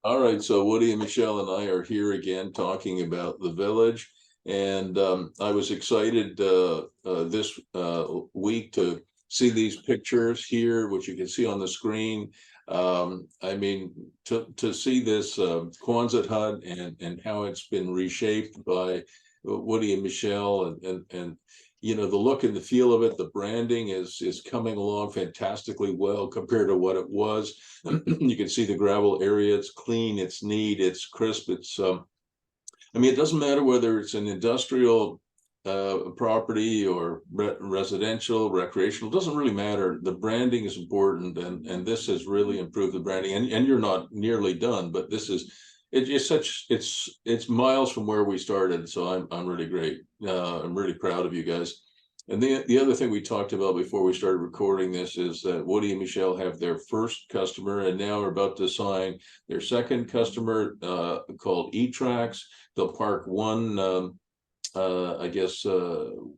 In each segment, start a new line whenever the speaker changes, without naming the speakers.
All right, so Woody and Michelle and I are here again talking about the village. And I was excited this week to see these pictures here, which you can see on the screen. I mean, to see this Quonset hut and how it's been reshaped by Woody and Michelle, and you know, the look and the feel of it, the branding is coming along fantastically well compared to what it was. You can see the gravel area. It's clean, it's neat, it's crisp. It's I mean, it doesn't matter whether it's an industrial property or residential, recreational. It doesn't really matter. The branding is important, and this has really improved the branding. And you're not nearly done, but this is it's miles from where we started. So I'm really great. I'm really proud of you guys. And the other thing we talked about before we started recording this is that Woody and Michelle have their first customer, and now are about to sign their second customer called E-Trax. They'll park one, I guess,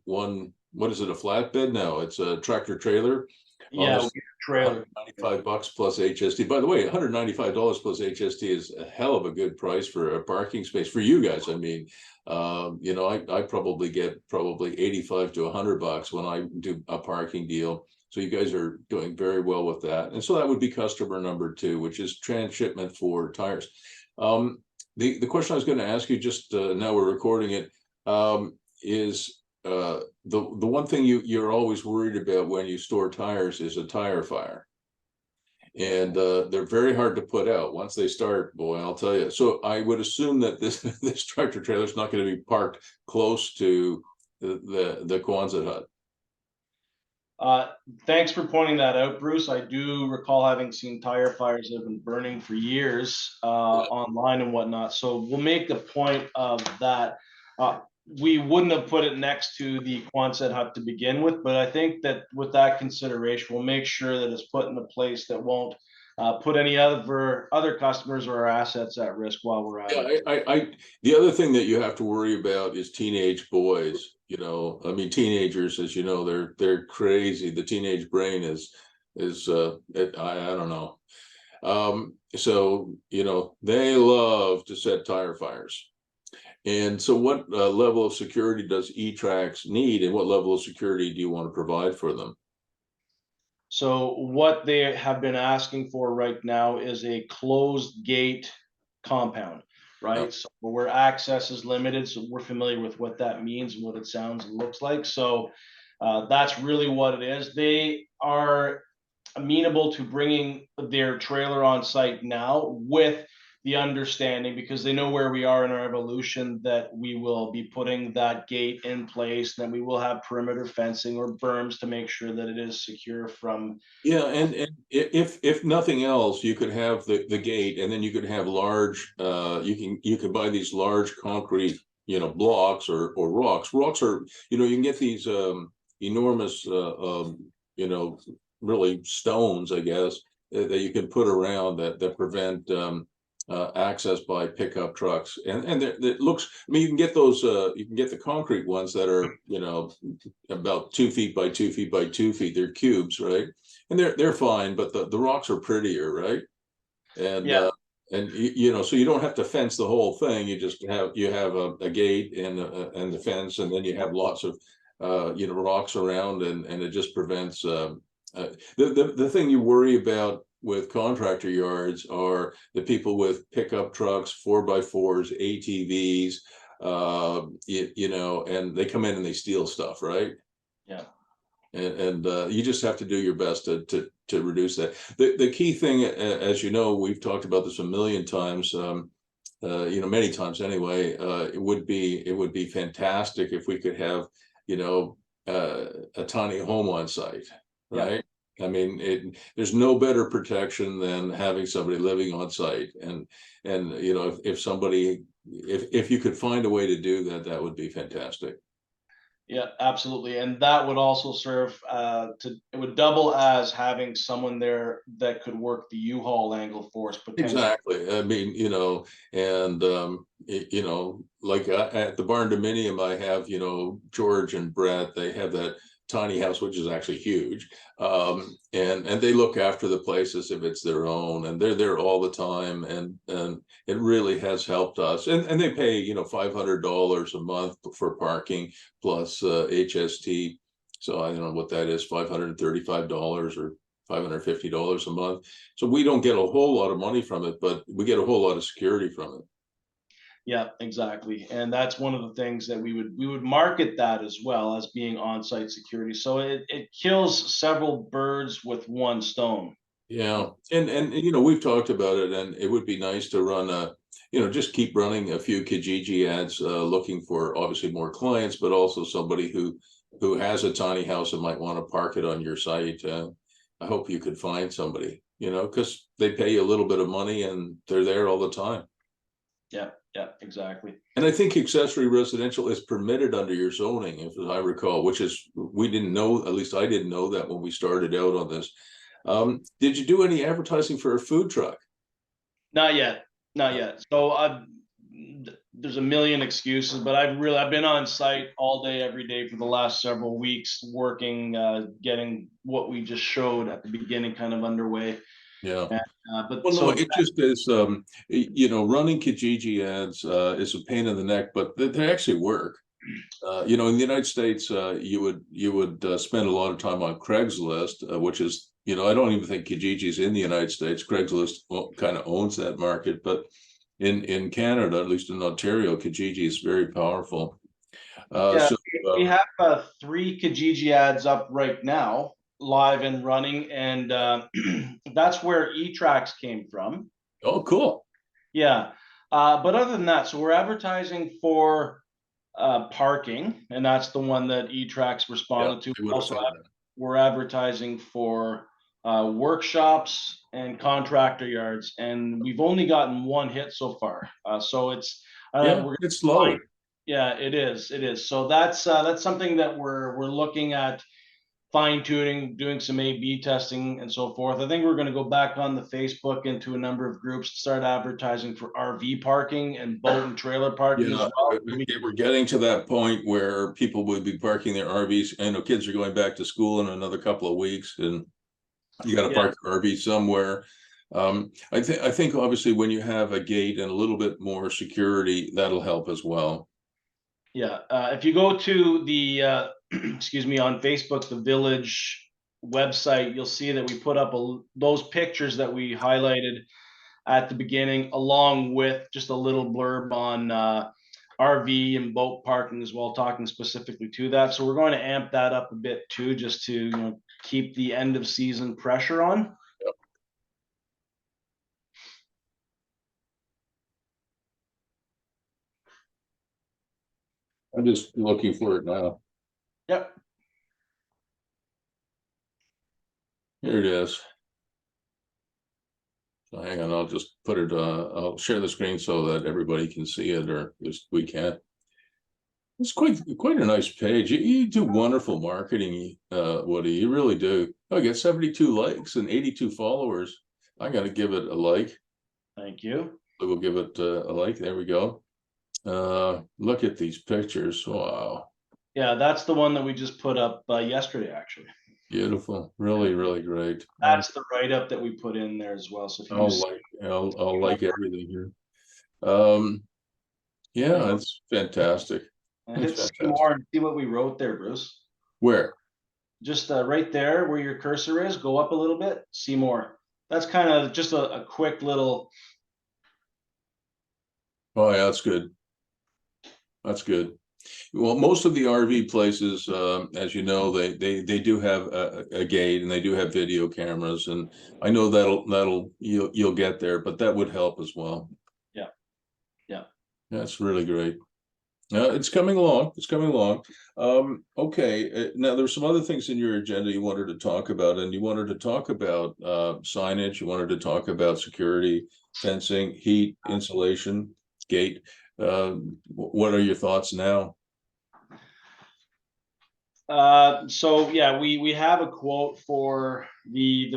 one, what is it, a flatbed? No, it's a tractor trailer.
Yeah, trailer.
$195 plus HST. By the way, $195 plus HST is a hell of a good price for a parking space for you guys. I mean, you know, I probably get 85 to $100 when I do a parking deal. So you guys are doing very well with that. And so that would be customer number two, which is transshipment for tires. The question I was going to ask you, just now we're recording it, is the one thing you're always worried about when you store tires is a tire fire. And they're very hard to put out once they start, boy, I'll tell you. So I would assume that this this tractor trailer is not going to be parked close to the Quonset hut.
Thanks for pointing that out, Bruce. I do recall having seen tire fires that have been burning for years online and whatnot. So we'll make the point of that. We wouldn't have put it next to the Quonset hut to begin with, but I think that with that consideration, we'll make sure that it's put in a place that won't put any other customers or our assets at risk while we're at
it. The other thing that you have to worry about is teenage boys. You know, I mean, teenagers, as you know, they're crazy. The teenage brain is I don't know. So you know, they love to set tire fires. And so what level of security does E-Trax need, and what level of security do you want to provide for them?
So what they have been asking for right now is a closed gate compound, right?
Yep.
So where access is limited. So we're familiar with what that means and what it sounds and looks like. So that's really what it is. They are amenable to bringing their trailer on site now, with the understanding, because they know where we are in our evolution, that we will be putting that gate in place, then we will have perimeter fencing or berms to make sure that it is secure from.
Yeah, and if nothing else, you could have the gate, and then you could have large you could buy these large concrete, you know, blocks or rocks. Rocks are, you know, you can get these enormous you know, really stones, I guess, that you can put around that prevent access by pickup trucks. And it looks, I mean, you can get those you can get the concrete ones that are, you know, about 2 feet by 2 feet by 2 feet. They're cubes, right? And they're fine, but the rocks are prettier, right? And
Yeah.
And you know, so you don't have to fence the whole thing. You just have a gate and the fence, and then you have lots of you know, rocks around, and it just prevents the thing you worry about with contractor yards are the people with pickup trucks, 4x4s, ATVs, you know, and they come in and they steal stuff, right?
Yeah.
And you just have to do your best to reduce that. The key thing, as you know, we've talked about this a million times, you know, many times anyway. It would be fantastic if we could have, you know, a tiny home on site, right? Yeah. I mean, there's no better protection than having somebody living on site, and you know, if you could find a way to do that, that would be fantastic.
Yeah, absolutely. And that would also serve it would double as having someone there that could work the U-Haul angle for us potentially.
Exactly. I mean, you know, and you know, like at the barn dominium, I have, you know, George and Brett. They have that tiny house, which is actually huge. And they look after the place as if it's their own, and they're there all the time. And it really has helped us. And they pay, $500 a month for parking plus HST. So I don't know what that is, $535 or $550 a month. So we don't get a whole lot of money from it, but we get a whole lot of security from it.
Yeah, exactly. And that's one of the things that we would market that as well as being on-site security. So it kills several birds with one stone.
Yeah, and we've talked about it, and it would be nice to run just keep running a few Kijiji ads, looking for obviously more clients, but also somebody who has a tiny house and might want to park it on your site. I hope you could find somebody, because they pay you a little bit of money and they're there all the time.
Yeah, yeah, exactly.
And I think accessory residential is permitted under your zoning, if I recall, which is, we didn't know, at least I didn't know that when we started out on this. Did you do any advertising for a food truck?
Not yet, not yet. So there's a million excuses, but I've been on site all day, every day for the last several weeks, working, getting what we just showed at the beginning kind of underway.
Yeah.
But
Well, no,
so
it just is, running Kijiji ads is a pain in the neck, but they actually work. In the United States, you would spend a lot of time on Craigslist, which is, I don't even think Kijiji is in the United States. Craigslist kind of owns that market, but in Canada, at least in Ontario, Kijiji is very powerful.
yeah,
So
we have 3 Kijiji ads up right now, live and running, and that's where E-Tracks came from.
oh, cool.
Yeah, but other than that, so we're advertising for parking, and that's the one that E-Tracks
Yeah,
responded to.
I would have
Also,
found that.
we're advertising for workshops and contractor yards, and we've only gotten one hit so far. So it's
Yeah,
we're
it's low.
yeah, it is. It is. So that's something that we're looking at fine tuning, doing some A/B testing and so forth. I think we're going to go back on the Facebook into a number of groups to start advertising for RV parking and boat and trailer parking as
Yeah,
well.
we're getting to that point where people would be parking their RVs. I know kids are going back to school in another couple of weeks, and you got to
Yeah,
park your RV somewhere. I think obviously when you have a gate and a little bit more security, that'll help as well.
yeah. If you go to the excuse me, on Facebook, the village website, you'll see that we put up those pictures that we highlighted at the beginning, along with just a little blurb on RV and boat parking as well, talking specifically to that. So we're going to amp that up a bit too, just to keep the end of season pressure on.
I'm just looking for it now.
Yep.
Here it is. So hang on, I'll just put it, I'll share the screen so that everybody can see it, or at least we can. It's quite a nice page. You do wonderful marketing, Woody. You really do. Oh, I got 72 likes and 82 followers. I got to give it a like.
Thank you.
We'll give it a like. There we go. Look at these pictures. Wow.
Yeah, that's the one that we just put up yesterday, actually.
Beautiful. Really, really great.
That's the write-up that we put in there as well. So if you
I'll like everything here. Yeah, it's fantastic.
hit
It's
see more
fantastic.
and see what we wrote there, Bruce.
Where?
Just right there where your cursor is, go up a little bit, see more. That's kind of just a quick little.
Oh, yeah, that's good. That's good. Well, most of the RV places, as you know, they do have a gate, and they do have video cameras, and I know that'll you'll get there, but that would help as well.
Yeah, yeah.
That's really great. It's coming along. It's coming along. Okay. Now there's some other things in your agenda you wanted to talk about, and you wanted to talk about signage. You wanted to talk about security, fencing, heat, insulation, gate. What are your thoughts now?
So yeah, we have a quote for the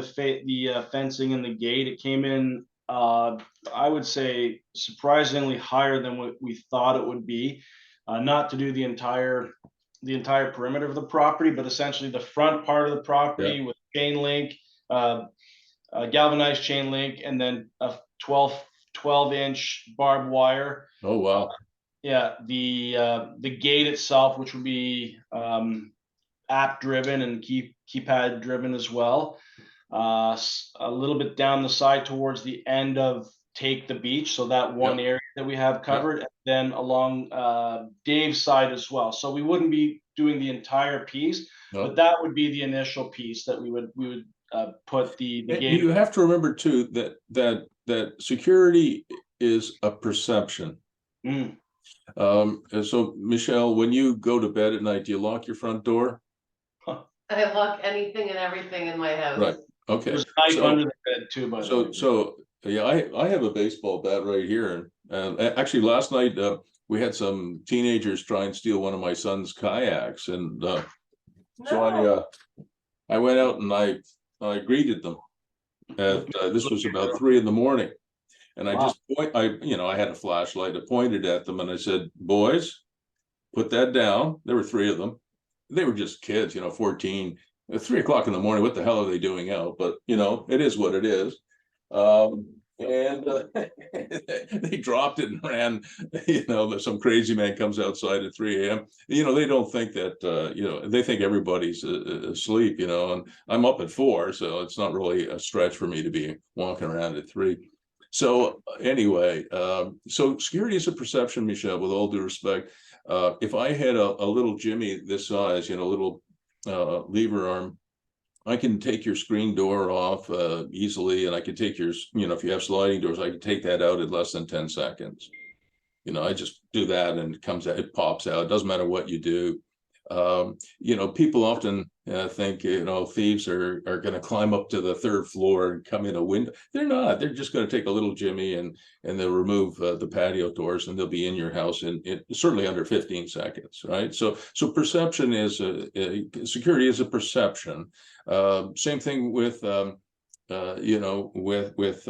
fencing and the gate. It came in, I would say, surprisingly higher than what we thought it would be. Not to do the entire the entire perimeter of the property, but essentially the front part of the property with chain link, galvanized chain link, and then a 12-inch barbed wire.
Oh, wow.
Yeah, the gate itself, which would be app driven and keypad driven as well. A little bit down the side towards the end of Take the Beach, so that one area that we have covered, and then along Dave's side as well. So we wouldn't be doing the entire piece, but that would be the initial piece that we would put the gate.
You have to remember too that security is a perception. So Michele, when you go to bed at night, do you lock your front door?
I lock anything and everything in my house.
Right. Okay.
There's a knife under the bed too, by the way.
So yeah, I have a baseball bat right here, and actually last night we had some teenagers try and steal one of my son's kayaks, and so I went out and I greeted them. This was about 3 a.m, and I just I had a flashlight. I pointed at them and I said, "Boys, put that down." There were 3 of them. They were just kids, 14. At 3 o'clock in the morning, what the hell are they doing out? But it is what it is. And they dropped it and ran. Some crazy man comes outside at 3 a.m. They don't think that they think everybody's asleep. And I'm up at 4, so it's not really a stretch for me to be walking around at 3. So anyway, so security is a perception, Michele, with all due respect. If I had a little Jimmy this size, little lever arm, I can take your screen door off easily, and I can take your, if you have sliding doors, I can take that out in less than 10 seconds. I just do that and it pops out. It doesn't matter what you do. People often think, thieves are going to climb up to the 3rd floor and come in a window. They're not. They're just going to take a little Jimmy and they'll remove the patio doors, and they'll be in your house in certainly under 15 seconds, right? So perception is security is a perception. Same thing with with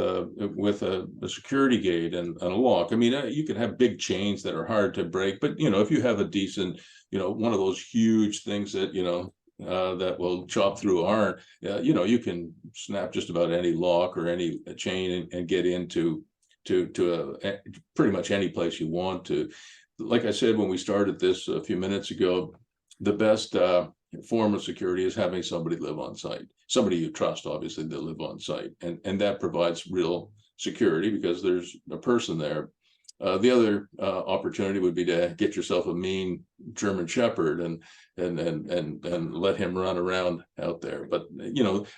a security gate and a lock. I mean, you can have big chains that are hard to break, but if you have a decent, one of those huge things that that will chop through iron, you can snap just about any lock or any chain and get into pretty much any place you want to. Like I said when we started this a few minutes ago, the best form of security is having somebody live on site, somebody you trust, obviously, that live on site, and that provides real security because there's a person there. The other opportunity would be to get yourself a mean German Shepherd and let him run around out there. But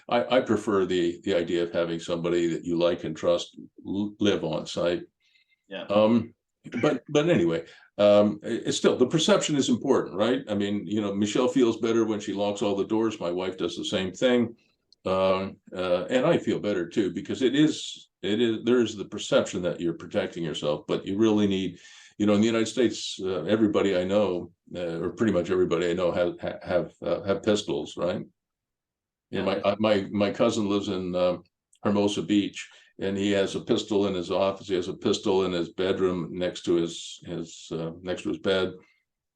I prefer the idea of having somebody that you like and trust live on site.
Yeah.
But anyway, it's still, the perception is important, right? I mean, Michele feels better when she locks all the doors. My wife does the same thing. And I feel better too, because there's the perception that you're protecting yourself, but you really need, in the United States, everybody I know, or pretty much everybody I know have pistols, right? My cousin lives in Hermosa Beach, and he has a pistol in his office. He has a pistol in his bedroom next to his bed.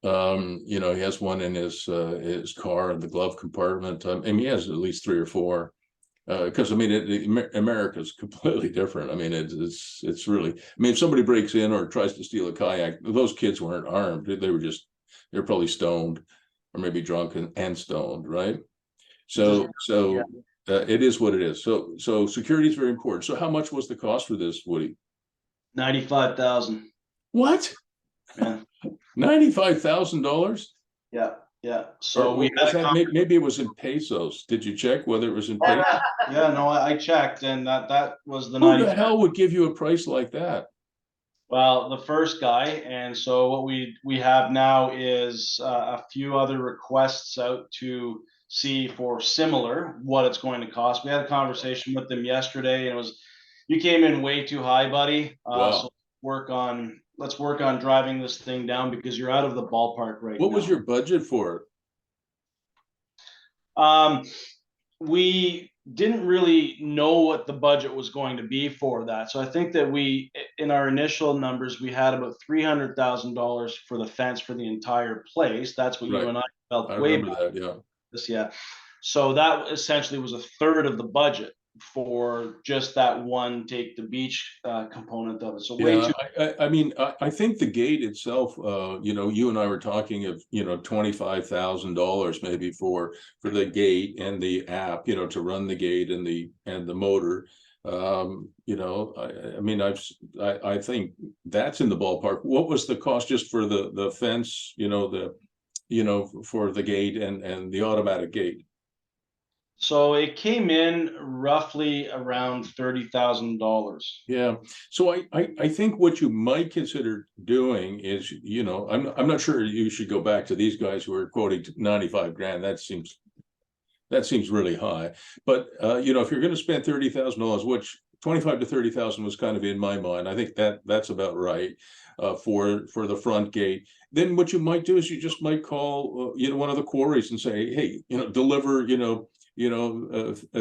He has one in his car in the glove compartment. I mean, he has at least 3 or 4. Because America is completely different. I mean, it's really. I mean, if somebody breaks in or tries to steal a kayak, those kids weren't armed. They're probably stoned, or maybe drunk and stoned, right? So it is what it is. So security is very important. So how much was the cost for this, Woody?
$95,000.
What?
Yeah.
$95,000?
Yeah. So
maybe it was in pesos. Did you check whether it was in pesos?
Yeah, no, I checked, and that was the.
Who the hell would give you a price like that?
Well, the first guy, and so what we have now is a few other requests out to see for similar what it's going to cost. We had a conversation with them yesterday, and it was, you came in way too high, buddy.
Wow.
So let's work on driving this thing down, because you're out of the ballpark right now.
What was your budget for
it? We didn't really know what the budget was going to be for that. So I think that in our initial numbers, we had about $300,000 for the fence for the entire place. That's what you
Right.
and I
I
felt way
remember
back
that, yeah.
this, yeah. So that essentially was a third of the budget for just that one take the beach component of it. So way
Yeah,
too.
I mean, I think the gate itself, you know, you and I were talking of, you know, $25,000 maybe for the gate and the app, you know, to run the gate and the motor. You know, I mean, I think that's in the ballpark. What was the cost just for the fence, you know, for the gate and the automatic gate?
So it came in roughly around $30,000.
Yeah, so I think what you might consider doing is, you know, I'm not sure you should go back to these guys who are quoting 95 grand. That seems really high. But you know, if you're going to spend $30,000, which 25 to 30,000 was kind of in my mind, I think that's about right for the front gate. Then what you might do is you just might call you know, one of the quarries and say, hey, you know, deliver,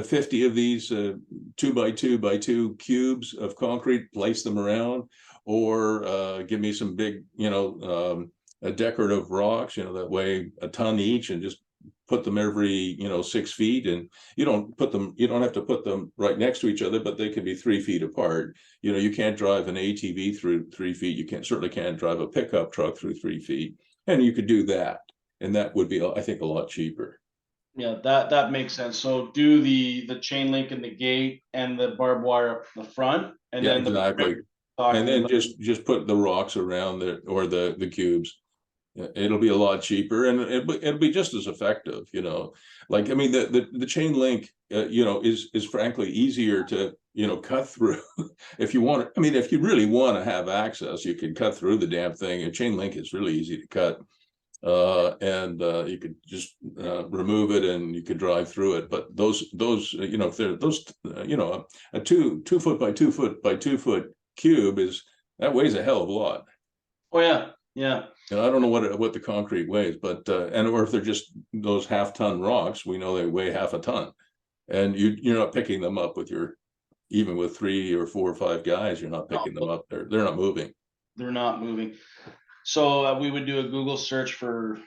50 of these 2 by 2 cubes of concrete, place them around, or give me some big, decorative rocks, you know, that weigh a ton each, and just put them every, 6 feet. And you don't have to put them right next to each other, but they can be 3 feet apart. You know, you can't drive an ATV through 3 feet. You certainly can't drive a pickup truck through 3 feet. And you could do that. And that would be, I think, a lot cheaper.
Yeah, that makes sense. So do the chain link in the gate and the barbed wire up the front, and
Yeah,
then the
exactly. And then just put the rocks around it, or the cubes. It'll be a lot cheaper, and it'll be just as effective, you know. Like, I mean, the chain link, is frankly easier to, cut through. If you want to, I mean, if you really want to have access, you can cut through the damn thing. A chain link is really easy to cut. And you could just remove it, and you could drive through it. But those if they're those, a 2 foot by 2 foot by 2 foot cube that weighs a hell of a lot.
Oh yeah, yeah.
And I don't know what the concrete weighs, but or if they're just those half-ton rocks, we know they weigh half a ton, and you're not picking them up even with 3 or 4 or 5 guys. You're not picking them up. They're not moving.
They're not moving. So we would do a Google search for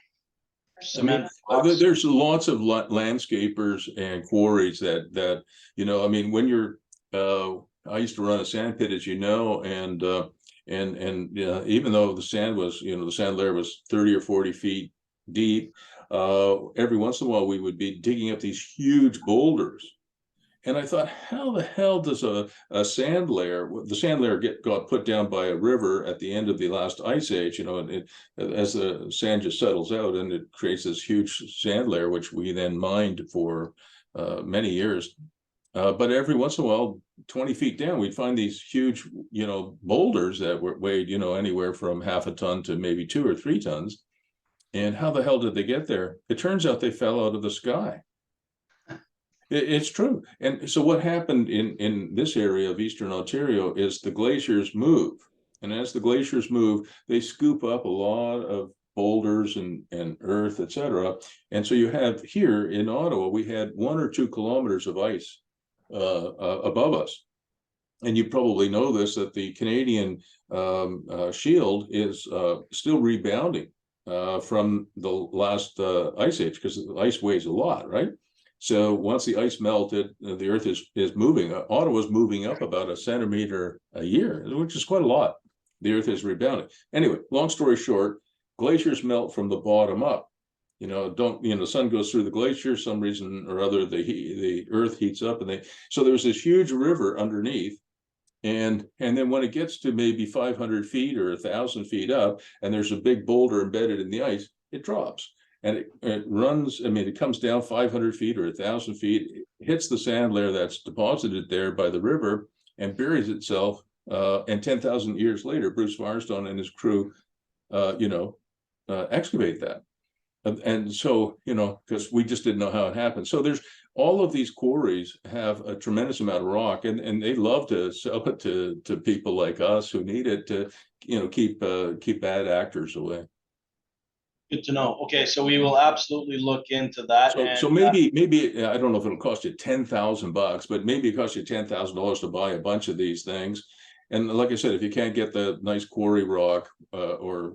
cement blocks.
There's lots of landscapers and quarries that I mean, when you're I used to run a sand pit, as you know, and even though the sand was, the sand layer was 30 or 40 feet deep, every once in a while we would be digging up these huge boulders. And I thought, how the hell does a sand layer, the sand layer got put down by a river at the end of the last ice age, and as the sand just settles out, and it creates this huge sand layer, which we then mined for many years. But every once in a while, 20 feet down, we'd find these huge, boulders that weighed, anywhere from half a ton to maybe 2 or 3 tons. And how the hell did they get there? It turns out they fell out of the sky. It's true. And so what happened in this area of Eastern Ontario is the glaciers move. And as the glaciers move, they scoop up a lot of boulders and earth, etc. And so you have here in Ottawa, we had 1 or 2 kilometers of ice above us. And you probably know this, that the Canadian shield is still rebounding from the last ice age, because the ice weighs a lot, right? So once the ice melted, the earth is moving. Ottawa's moving up about 1 centimeter a year, which is quite a lot. The earth is rebounding. Anyway, long story short, glaciers melt from the bottom up. The sun goes through the glacier, some reason or other, the earth heats up, so there's this huge river underneath. And then when it gets to maybe 500 feet or 1,000 feet up, and there's a big boulder embedded in the ice, it drops. And it runs, I mean, it comes down 500 feet or 1,000 feet, hits the sand layer that's deposited there by the river, and buries itself. And 10,000 years later, Bruce Firestone and his crew, excavate that. And so, because we just didn't know how it happened. So there's all of these quarries have a tremendous amount of rock, and they love to sell it to people like us who need it to, keep bad actors away.
Good to know. Okay, so we will absolutely look into that.
So maybe I don't know if it'll cost you $10,000, but maybe it costs you $10,000 to buy a bunch of these things, And like I said, if you can't get the nice quarry rock or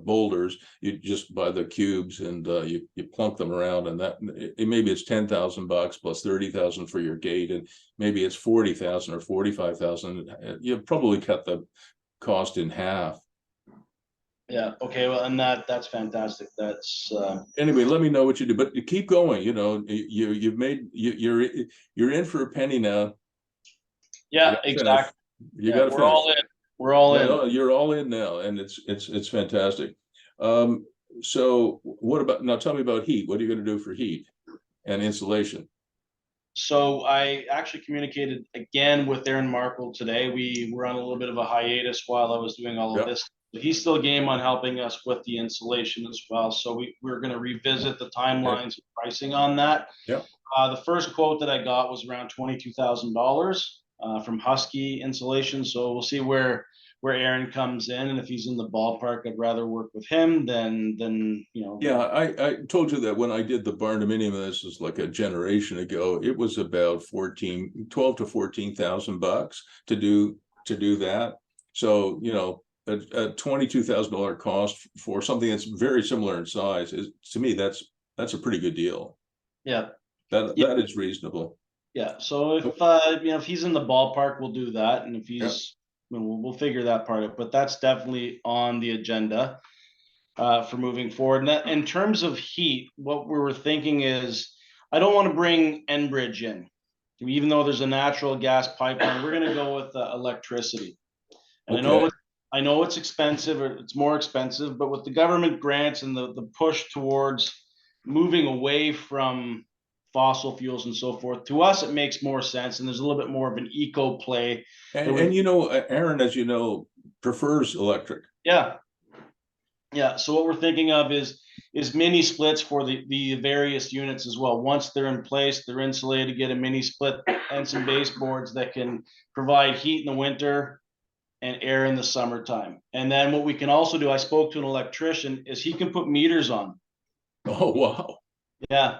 boulders, you just buy the cubes and you plunk them around, and that maybe it's $10,000 plus 30,000 for your gate, and maybe it's 40,000 or 45,000. You probably cut the cost in half.
Yeah, okay, well, and that's fantastic. That's
Anyway, let me know what you do, but keep going. You've made you're in for a penny now.
yeah, exactly.
You got to finish.
We're all in. We're all in.
No, you're all in now, and it's fantastic. So what about now? Tell me about heat. What are you going to do for heat and insulation?
So I actually communicated again with Aaron Markle today. We were on a little bit of a hiatus while I was doing all of this. But he's still game on helping us with the insulation as well. So we're going to revisit the timelines and pricing on that.
Yeah.
The first quote that I got was around $22,000 from Husky Insulation. So we'll see where Aaron comes in, and if he's in the ballpark, I'd rather work with him than.
Yeah, I told you that when I did the barndominium, this is like a generation ago, it was about 12 to 14,000 bucks to do that. So a $22,000 cost for something that's very similar in size is, to me, that's a pretty good deal.
Yeah,
that is reasonable.
Yeah, so if if he's in the ballpark, we'll do that, and if he's we'll figure that part out. But that's definitely on the agenda for moving forward. And that, in terms of heat, what we were thinking is, I don't want to bring Enbridge in, even though there's a natural gas pipeline. We're going to go with electricity. And I know it's expensive, or it's more expensive, but with the government grants and the push towards moving away from fossil fuels and so forth, to us, it makes more sense. And there's a little bit more of an eco play.
And Aaron, as you know, prefers electric.
Yeah. Yeah. So what we're thinking of is mini splits for the various units as well. Once they're in place, they're insulated, get a mini split and some baseboards that can provide heat in the winter and air in the summertime. And then what we can also do, I spoke to an electrician, is he can put meters on.
Oh, wow.
Yeah.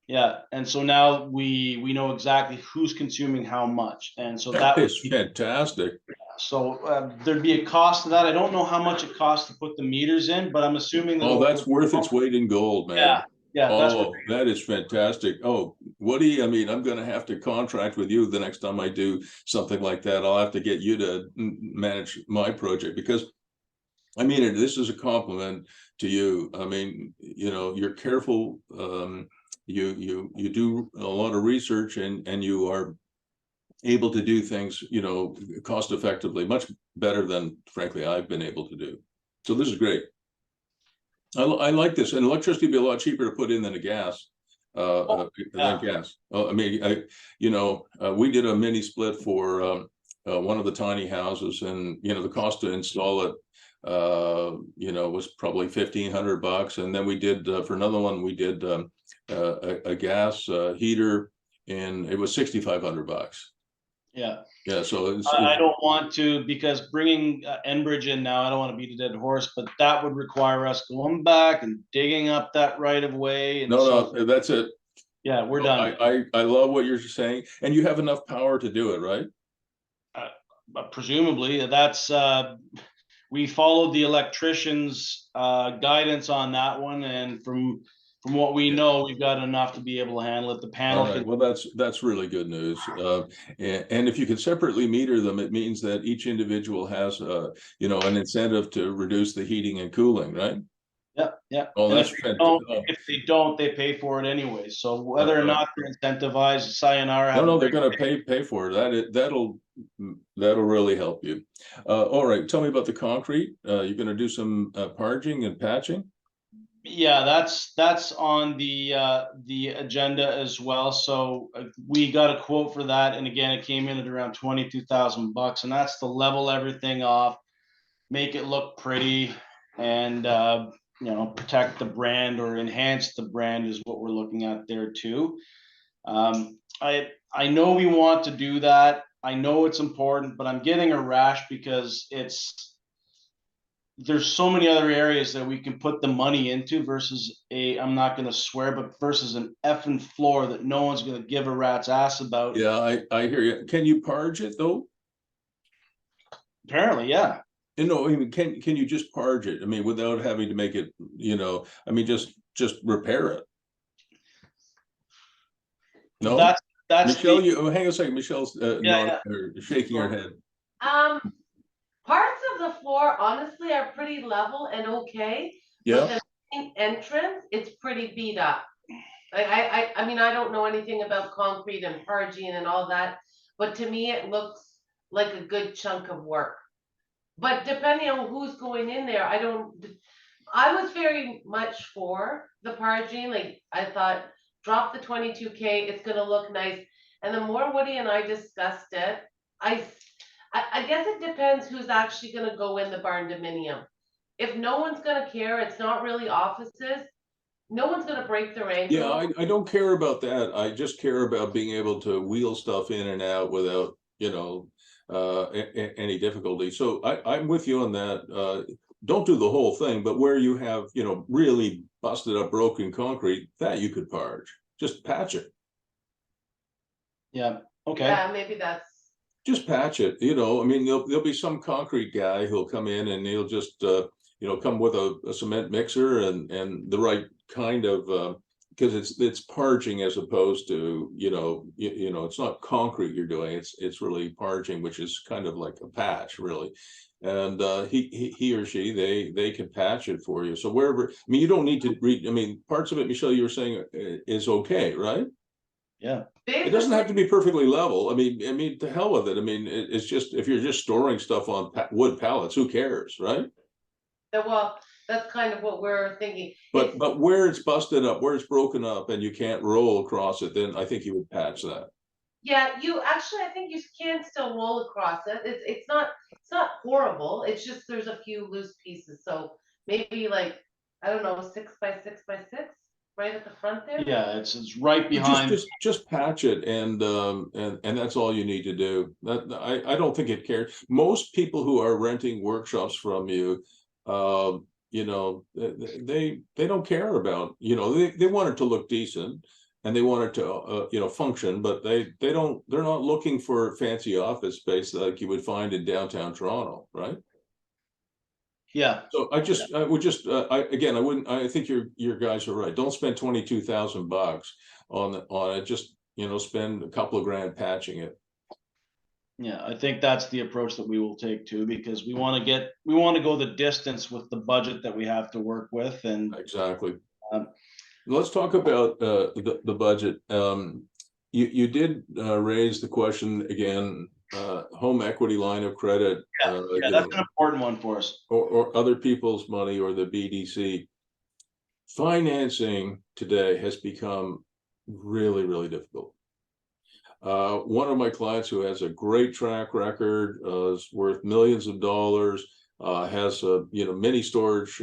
Yeah. And so now we know exactly who's consuming how much. And so that
is fantastic.
So there'd be a cost to that. I don't know how much it costs to put the meters in, but I'm assuming that.
Oh, that's worth its weight in gold, man.
Yeah. Yeah.
Oh, that is fantastic. Oh, Woody, I mean, I'm going to have to contract with you the next time I do something like that. I'll have to get you to manage my project, because I mean, this is a compliment to you. I mean, you're careful. You do a lot of research, and you are able to do things, cost effectively, much better than, frankly, I've been able to do. So this is great. I like this, and electricity would be a lot cheaper to put in than gas. Than gas. I mean, we did a mini split for one of the tiny houses, and the cost to install it, was probably $1,500, and then we did for another one, we did a gas heater, and it was $6,500.
Yeah.
Yeah. So
I don't want to, because bringing Enbridge in now, I don't want to beat a dead horse, but that would require us going back and digging up that right of way. And
no, that's it.
Yeah, we're done.
I love what you're saying, and you have enough power to do it, right?
Presumably, that's we followed the electrician's guidance on that one, and from what we know, we've got enough to be able to handle it. The panel.
All right. Well, that's really good news. And if you can separately meter them, it means that each individual has an incentive to reduce the heating and cooling, right?
Yeah, yeah.
Oh,
and
that's
if they don't, they pay for it anyway. So whether or not they're incentivized, sayonara.
No, they're going to pay for it. That'll really help you. All right, tell me about the concrete. You're going to do some parging and patching.
Yeah, that's on the agenda as well. So we got a quote for that, and again, it came in at around $22,000, and that's to level everything off, make it look pretty, and protect the brand or enhance the brand is what we're looking at there too. I know we want to do that. I know it's important, but I'm getting a rash because there's so many other areas that we can put the money into versus I'm not going to swear, but versus an effing floor that no one's going to give a rat's ass about.
Yeah, I hear you. Can you parge it though?
Apparently, yeah.
You know, I mean, can you just parge it? I mean, without having to make it, you know, I mean, just repair it. No,
That's
Michelle,
the,
you hang on a second. Michelle's
yeah,
nodding,
yeah.
or shaking her head.
Parts of the floor honestly are pretty level and okay, but
Yeah,
the main entrance, it's pretty beat up. I mean, I don't know anything about concrete and parging and all that, but to me, it looks like a good chunk of work. But depending on who's going in there, I was very much for the parging, like, I thought, drop the 22K, it's gonna look nice. And the more Woody and I discussed it, I, I guess it depends who's actually gonna go in the barn dominium. If no one's gonna care, it's not really offices, no one's gonna break their
yeah,
ankle.
I don't care about that. I just care about being able to wheel stuff in and out without, you know, any difficulty. So I'm with you on that. Don't do the whole thing, but where you have, you know, really busted up broken concrete, that you could parge. Just patch it.
Yeah, okay.
Yeah, maybe that's,
Just patch it, you know. I mean, there'll be some concrete guy who'll come in and he'll just you know, come with a cement mixer and the right kind of because it's parging as opposed to, you know, you know, it's not concrete you're doing, it's really parging, which is kind of like a patch, really. And he or she, they can patch it for you. So wherever, I mean, you don't need to read, I mean, parts of it, Michelle, you were saying is okay, right?
Yeah,
It doesn't have to
basically,
be perfectly level. I mean, to hell with it. I mean, it's just, if you're just storing stuff on wood pallets, who cares, right?
well, that's kind of what we're thinking.
But
It's,
where it's busted up, where it's broken up, and you can't roll across it, then I think you would patch that.
yeah, you actually, I think you can still roll across it. It's not horrible. It's just there's a few loose pieces. So maybe like, I don't know, 6 by 6 by 6, right at the front there.
yeah, it's right
But
behind.
just patch it, and that's all you need to do. That I don't think it cares. Most people who are renting workshops from you, you know, they don't care about, you know, they want it to look decent and they want it to you know, function, but they're not looking for fancy office space like you would find in downtown Toronto, right?
Yeah,
So I would just, I wouldn't, I think your guys are right. Don't spend 22,000 bucks on it. Just, you know, spend a couple of grand patching it.
yeah, I think that's the approach that we will take too, because we want to go the distance with the budget that we have to work with, and
Exactly.
um,
Let's talk about the budget. You did raise the question again, home equity line of credit,
yeah, yeah,
you
that's
know,
an important one for us.
or other people's money or the BDC. Financing today has become really, really difficult. One of my clients who has a great track record, is worth millions of dollars, has you know, many storage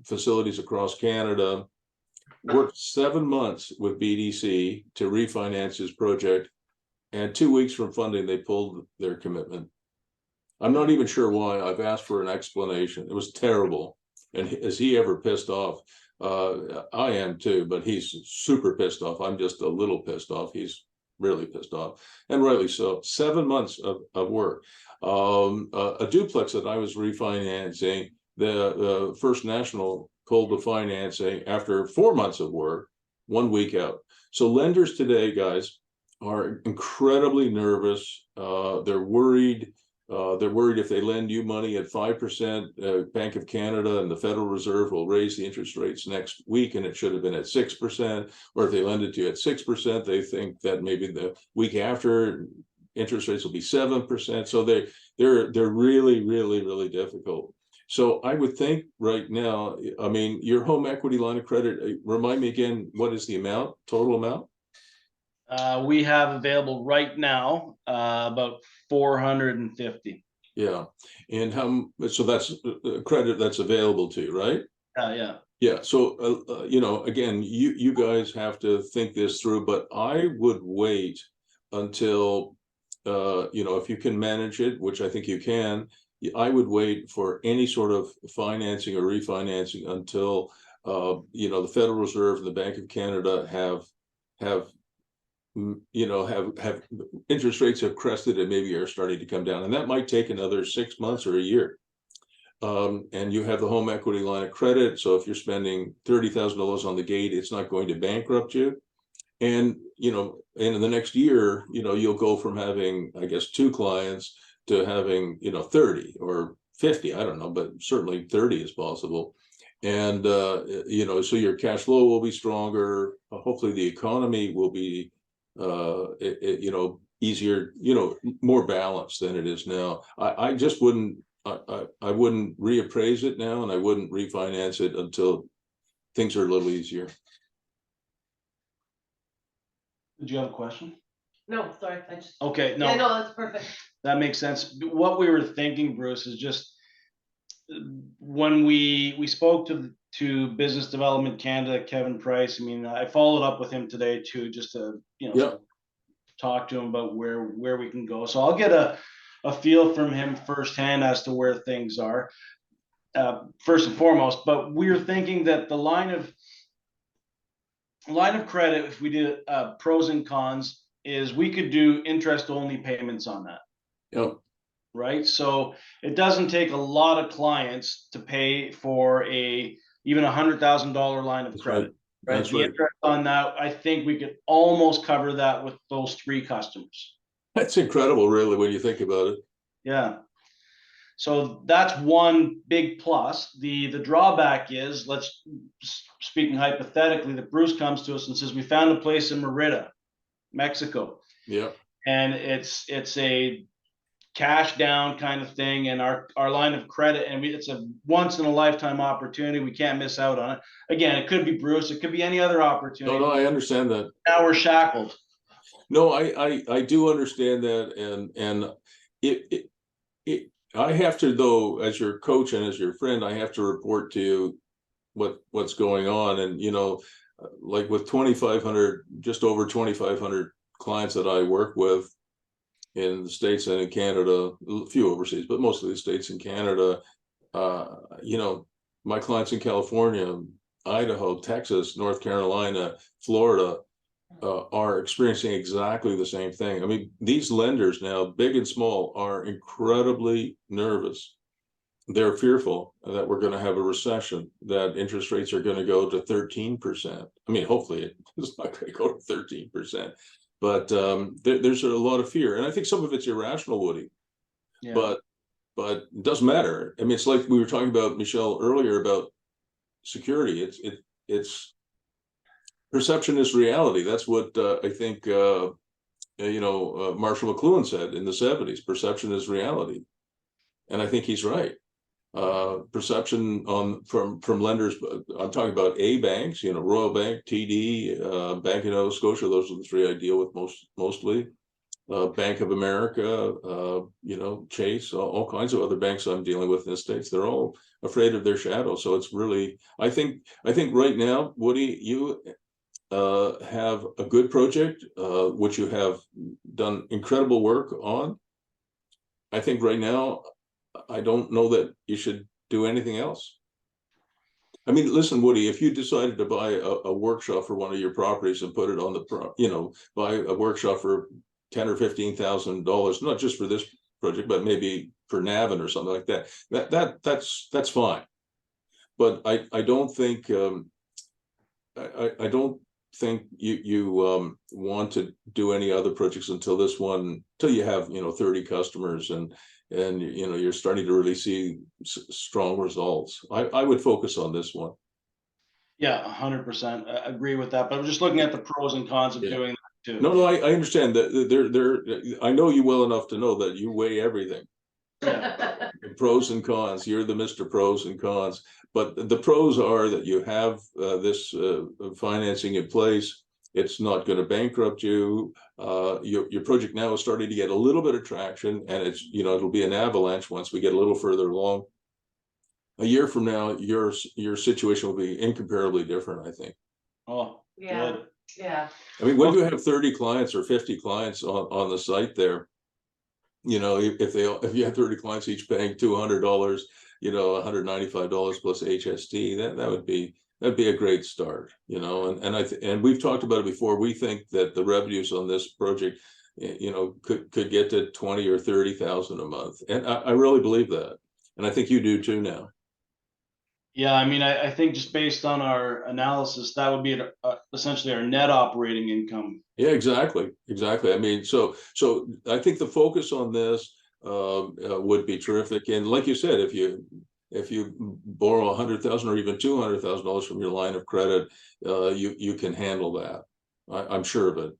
facilities across Canada, worked 7 months with BDC to refinance his project, and 2 weeks from funding, they pulled their commitment. I'm not even sure why. I've asked for an explanation. It was terrible. And is he ever pissed off? I am too, but he's super pissed off. I'm just a little pissed off. He's really pissed off, and rightly so. 7 months of work. A duplex that I was refinancing, the First National pulled the financing after 4 months of work, 1 week out. So lenders today, guys, are incredibly nervous. They're worried. They're worried if they lend you money at 5%, Bank of Canada and the Federal Reserve will raise the interest rates next week, and it should have been at 6%. Or if they lend it to you at 6%, they think that maybe the week after interest rates will be 7%. So they're really, really, really difficult. So I would think right now, I mean, your home equity line of credit, remind me again, what is the amount, total amount?
We have available right now about 450.
Yeah, and so that's credit that's available to you, right?
Yeah,
Yeah, so you know, again, you guys have to think this through, but I would wait until you know, if you can manage it, which I think you can, I would wait for any sort of financing or refinancing until you know, the Federal Reserve and the Bank of Canada have you know, have interest rates have crested and maybe are starting to come down, and that might take another 6 months or a year. And you have the home equity line of credit, so if you're spending $30,000 on the gate, it's not going to bankrupt you. And you know, and in the next year, you know, you'll go from having, I guess, 2 clients to having, you know, 30 or 50, I don't know, but certainly 30 is possible. And you know, so your cash flow will be stronger. Hopefully the economy will be you know, easier, you know, more balanced than it is now. I just wouldn't, I wouldn't reappraise it now, and I wouldn't refinance it until things are a little easier.
Did you have a question?
No, sorry, I just,
Okay, no.
yeah, no, that's perfect.
That makes sense. What we were thinking, Bruce, is just when we spoke to Business Development Canada, Kevin Price. I mean, I followed up with him today too, just to, you know,
Yeah.
talk to him about where we can go. So I'll get a feel from him firsthand as to where things are, first and foremost. But we're thinking that the line of credit, if we did pros and cons, is we could do interest only payments on that.
Yep.
Right, so it doesn't take a lot of clients to pay for even $100,000 line of
That's
credit. Right,
That's
the
right.
interest on that, I think we could almost cover that with those 3 customers.
That's incredible, really, when you think about it.
Yeah. So that's one big plus. The drawback is, speaking hypothetically, that Bruce comes to us and says, we found a place in Merida, Mexico.
Yeah.
And it's a cash down kind of thing, and our line of credit, and it's a once in a lifetime opportunity. We can't miss out on it. Again, it could be Bruce, it could be any other opportunity.
No, I understand that.
Now we're shackled.
No, I do understand that, and it I have to, though, as your coach and as your friend, I have to report to you what's going on. And you know, like with 2,500, just over 2,500 clients that I work with in the States and in Canada, a few overseas, but mostly the States and Canada, you know, my clients in California, Idaho, Texas, North Carolina, Florida, are experiencing exactly the same thing. I mean, these lenders now, big and small, are incredibly nervous. They're fearful that we're going to have a recession, that interest rates are going to go to 13%. I mean, hopefully it's not going to go to 13%, but there's a lot of fear. And I think some of it's irrational, Woody,
Yeah.
but it doesn't matter. I mean, it's like we were talking about, Michele, earlier about security. It's perception is reality. That's what I think, you know, Marshall McLuhan said in the 70s, perception is reality. And I think he's right. Perception from lenders, I'm talking about A banks, you know, Royal Bank, TD, Bank of Nova Scotia, those are the 3 I deal with mostly. Bank of America, you know, Chase, all kinds of other banks I'm dealing with in the States. They're all afraid of their shadow. So it's really, I think right now, Woody, you have a good project, which you have done incredible work on. I think right now, I don't know that you should do anything else. I mean, listen, Woody, if you decided to buy a workshop for one of your properties and put it on the, you know, buy a workshop for $10,000 or $15,000, not just for this project, but maybe for Navin or something like that, that's fine. But I don't think I don't think you want to do any other projects until you have, you know, 30 customers and you know, you're starting to really see strong results. I would focus on this one.
Yeah, 100%. I agree with that. But I'm just looking at the pros and cons of doing that too.
No, I understand that. I know you well enough to know that you weigh everything.
Yeah.
Pros and cons. You're the Mr. Pros and Cons. But the pros are that you have this financing in place. It's not going to bankrupt you. Your project now is starting to get a little bit of traction, and it's, you know, it'll be an avalanche once we get a little further along. A year from now, your situation will be incomparably different, I think.
Oh,
Yeah.
good.
Yeah.
I mean, when you have 30 clients or 50 clients on the site there, you know, if you have 30 clients each paying $200, you know, $195 plus HST, that would be that'd be a great start, you know, and we've talked about it before. We think that the revenues on this project, you know, could get to 20 or 30,000 a month. And I really believe that. And I think you do too now.
Yeah, I mean, I think just based on our analysis, that would be essentially our net operating income.
Yeah, exactly. I mean, so I think the focus on this would be terrific. And like you said, if you borrow 100,000 or even $200,000 from your line of credit, you can handle that. I'm sure of it.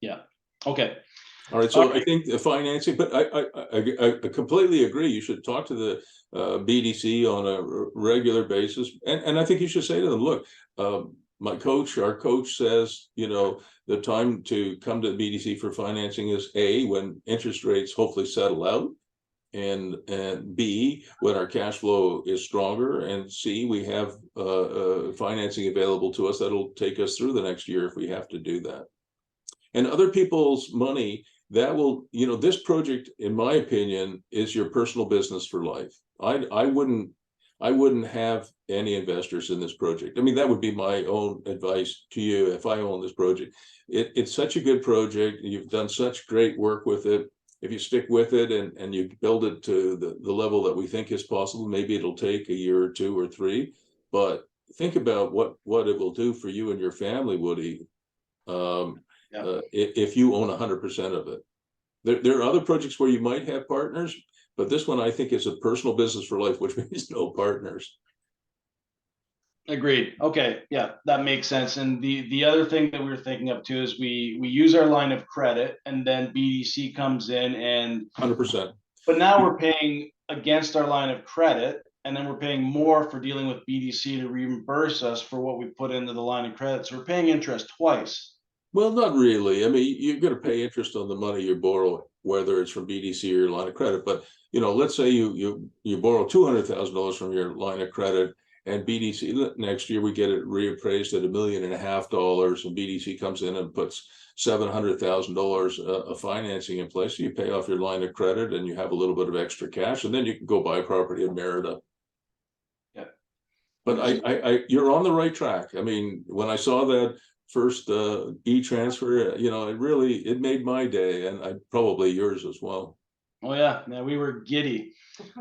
Yeah. Okay.
All right. So I think the financing, but I completely agree. You should talk to the BDC on a regular basis, and I think you should say to them, look, our coach says, you know, the time to come to the BDC for financing is A, when interest rates hopefully settle out, and B, when our cash flow is stronger, and C, we have financing available to us that'll take us through the next year if we have to do that. And other people's money, that will, you know, this project, in my opinion, is your personal business for life. I wouldn't have any investors in this project. I mean, that would be my own advice to you if I own this project. It's such a good project. You've done such great work with it. If you stick with it and you build it to the level that we think is possible, maybe it'll take a year or 2 or 3. But think about what it will do for you and your family, Woody. If you own 100% of it. There are other projects where you might have partners, but this one I think is a personal business for life, which means no partners.
Agreed. Okay. Yeah, that makes sense. And the other thing that we were thinking of too is we use our line of credit, and then BDC comes in and
100%.
But now we're paying against our line of credit, and then we're paying more for dealing with BDC to reimburse us for what we put into the line of credit. So we're paying interest twice.
Well, not really. I mean, you're going to pay interest on the money you borrow, whether it's from BDC or your line of credit. But, you know, let's say you borrow $200,000 from your line of credit, and BDC next year we get it reappraised at $1.5 million, and BDC comes in and puts $700,000 of financing in place. So you pay off your line of credit and you have a little bit of extra cash, and then you can go buy property in Merida.
Yeah.
But you're on the right track. I mean, when I saw that first e-transfer, you know, it made my day, and probably yours as well.
Oh yeah, we were giddy.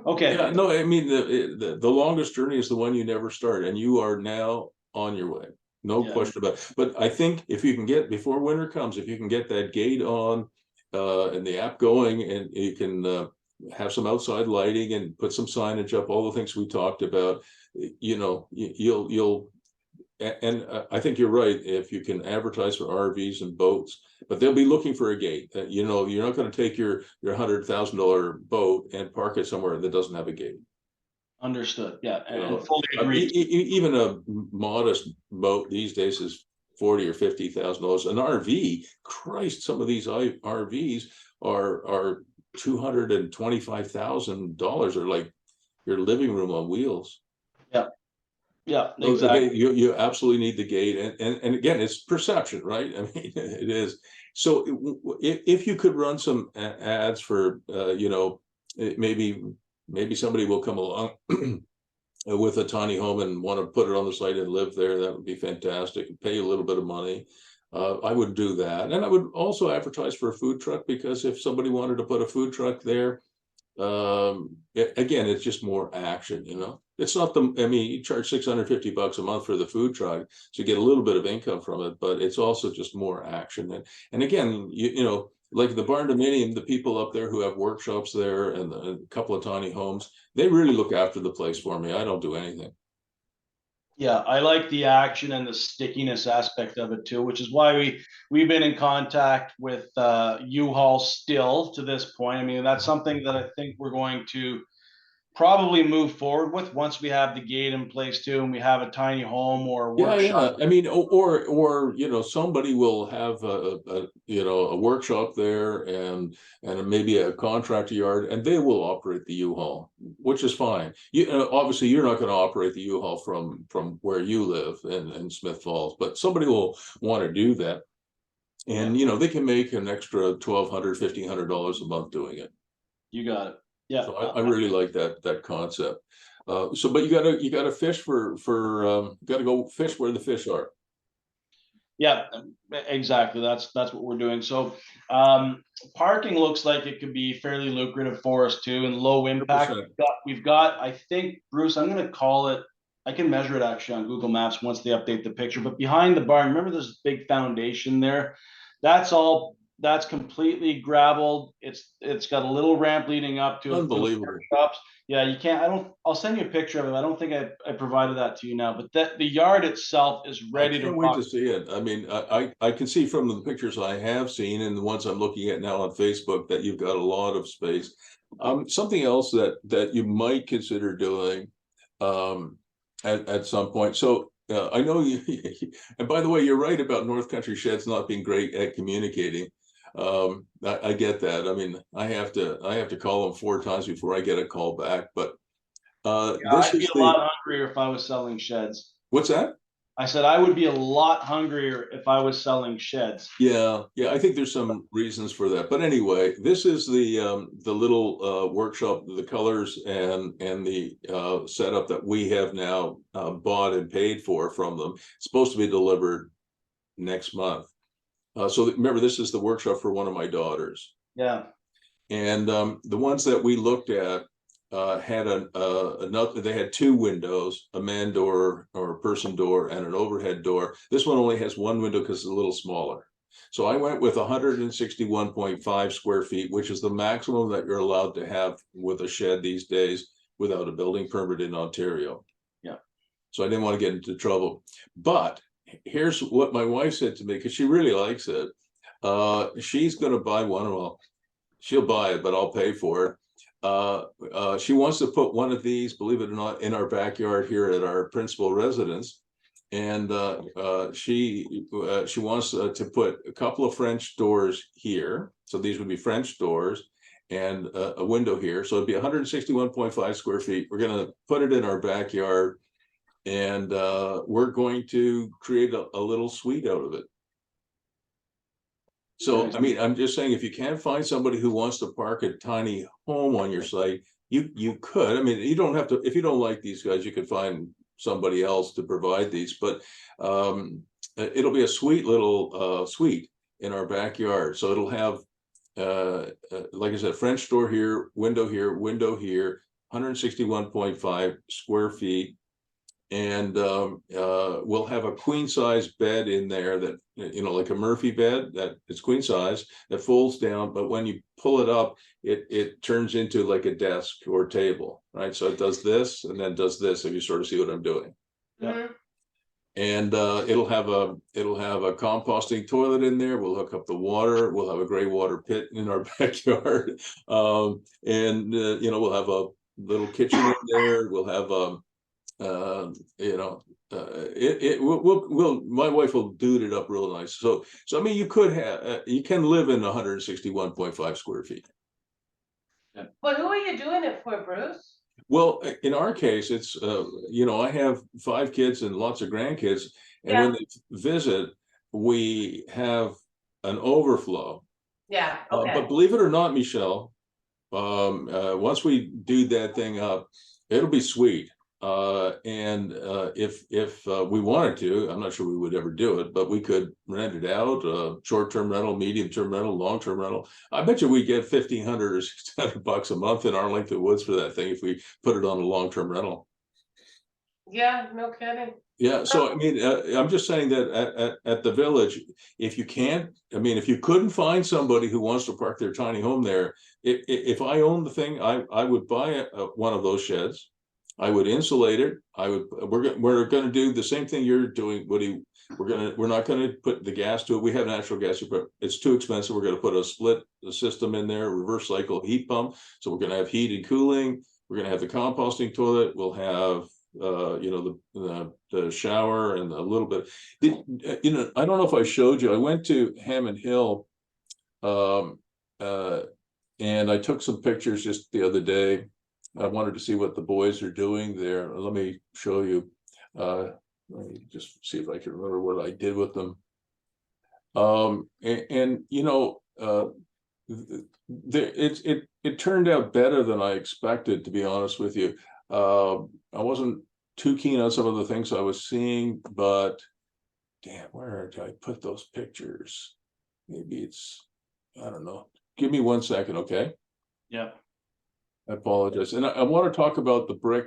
Okay.
Yeah, no, I mean, the longest journey is the one you never start, and you are now on your way. No question about it. But I think if you can get, before winter comes, if you can get that gate on and the app going, and you can have some outside lighting and put some signage up, all the things we talked about, you know, you'll and I think you're right. If you can advertise for RVs and boats, but they'll be looking for a gate. You know, you're not going to take your $100,000 boat and park it somewhere that doesn't have a gate.
Understood. Yeah,
and
fully agree.
Even a modest boat these days is $40,000 or $50,000. An RV, Christ, some of these RVs are $225,000, or like your living room on wheels.
Yeah. Yeah, exactly.
You absolutely need the gate, and again, it's perception, right? I mean, it is. So if you could run some ads for, you know, maybe somebody will come along with a tiny home and want to put it on the site and live there, that would be fantastic. Pay a little bit of money. I would do that, and I would also advertise for a food truck, because if somebody wanted to put a food truck there, again, it's just more action, you know. It's not I mean, you charge $650 a month for the food truck, so you get a little bit of income from it, but it's also just more action. And again, you know, like the barn dominium, the people up there who have workshops there and a couple of tiny homes, they really look after the place for me. I don't do anything.
Yeah, I like the action and the stickiness aspect of it too, which is why we've been in contact with U-Haul still to this point. I mean, that's something that I think we're going to probably move forward with once we have the gate in place too, and we have a tiny home or a workshop.
Yeah. I mean, or you know, somebody will have a you know, a workshop there and maybe a contractor yard, and they will operate the U-Haul, which is fine. Obviously you're not going to operate the U-Haul from where you live in Smith Falls, but somebody will want to do that, and you know, they can make an extra $1,200, $1,500 a month doing it.
You got it. Yeah.
So I really like that concept. So, but you gotta fish for gotta go fish where the fish are.
Yeah, exactly. That's what we're doing. So parking looks like it could be fairly lucrative for us too, and low impact.
100%.
We've got, I think, Bruce, I'm gonna call it, I can measure it actually on Google Maps once they update the picture, but behind the barn, remember there's a big foundation there? That's completely gravelled. It's got a little ramp leading up to it for the
Unbelievable.
workshops. Yeah, you can't, I'll send you a picture of it. I don't think I provided that to you now, but that the yard itself is
I
ready to
can't wait
rock.
to see it. I mean, I can see from the pictures I have seen and the ones I'm looking at now on Facebook that you've got a lot of space. Something else that you might consider doing at some point. So I know you, and by the way, you're right about North Country Sheds not being great at communicating. I get that. I mean, I have to call them 4 times before I get a call back. But this
I'd be
is
a lot hungrier if I was selling sheds.
what's that?
I said I would be a lot hungrier if I was selling sheds.
Yeah, I think there's some reasons for that. But anyway, this is the little workshop, the colors and the setup that we have now bought and paid for from them. It's supposed to be delivered next month. So remember, this is the workshop for one of my daughters.
Yeah.
And the ones that we looked at had another. They had 2 windows, a man door or a person door, and an overhead door. This one only has 1 window because it's a little smaller. So I went with 161.5 square feet, which is the maximum that you're allowed to have with a shed these days without a building permit in Ontario.
Yeah.
So I didn't want to get into trouble. But here's what my wife said to me, because she really likes it. She's going to buy one. Well, she'll buy it, but I'll pay for it. She wants to put one of these, believe it or not, in our backyard here at our principal residence. And she wants to put a couple of French doors here. So these would be French doors and a window here. So it'd be 161.5 square feet. We're going to put it in our backyard, and we're going to create a little suite out of it. So, I mean, I'm just saying, if you can't find somebody who wants to park a tiny home on your site, you could. I mean, you don't have to. If you don't like these guys, you could find somebody else to provide these. But it'll be a sweet little suite in our backyard. So it'll have, like I said, French door here, window here, 161.5 square feet. And we'll have a queen size bed in there that, like a Murphy bed that is queen size that folds down. But when you pull it up, it turns into like a desk or table, right? So it does this and then does this, if you sort of see what I'm doing.
Yeah.
And it'll have a composting toilet in there. We'll hook up the water. We'll have a gray water pit in our backyard. And we'll have a little kitchen in there. We'll have my wife will dude it up real nice. So I mean, you can live in 161.5 square feet.
But who are you doing it for, Bruce?
Well, in our case, it's I have 5 kids and lots of grandkids, and when they visit, we have an overflow.
Yeah. Okay.
But believe it or not, Michele, once we do that thing up, it'll be sweet. And if we wanted to, I'm not sure we would ever do it, but we could rent it out, short-term rental, medium-term rental, long-term rental. I bet you we get $1,500 or $600 a month in Arlington Woods for that thing if we put it on a long-term rental.
Yeah, no kidding.
Yeah, so I mean, I'm just saying that at the village, if you couldn't find somebody who wants to park their tiny home there, if I owned the thing, I would buy one of those sheds. I would insulate it. We're going to do the same thing you're doing, Woody. We're not going to put the gas to it. We have natural gas, but it's too expensive. We're going to put a split system in there, reverse cycle heat pump. So we're going to have heat and cooling. We're going to have the composting toilet. We'll have the shower and a little bit. I don't know if I showed you. I went to Hammond Hill, and I took some pictures just the other day. I wanted to see what the boys are doing there. Let me show you. Let me just see if I can remember what I did with them. It turned out better than I expected, to be honest with you. I wasn't too keen on some of the things I was seeing, but damn, where did I put those pictures? Maybe it's, I don't know. Give me 1 second, okay?
Yeah.
I apologize. And I want to talk about the brick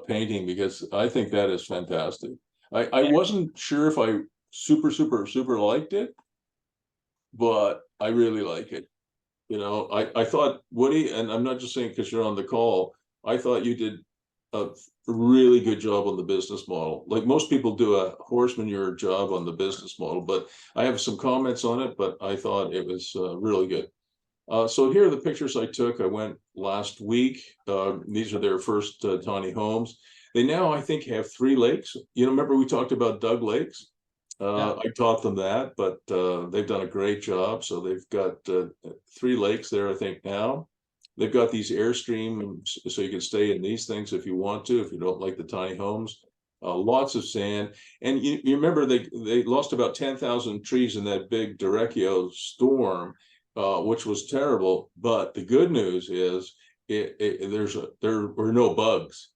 painting because I think that is fantastic. I wasn't sure if I super liked it, but I really like it. You know, I thought, Woody, and I'm not just saying because you're on the call, I thought you did a really good job on the business model. Like most people do a horse manure job on the business model, but I have some comments on it, but I thought it was really good. So here are the pictures I took. I went last week. These are their first tiny homes. They now, I think, have 3 lakes. You know, remember we talked about Doug Lakes? I taught them that, but they've done a great job. So they've got 3 lakes there, I think now. They've got these Airstream, so you can stay in these things if you want to, if you don't like the tiny homes. Lots of sand. And you remember they lost about 10,000 trees in that big Derecho storm, which was terrible. But the good news is there were no bugs.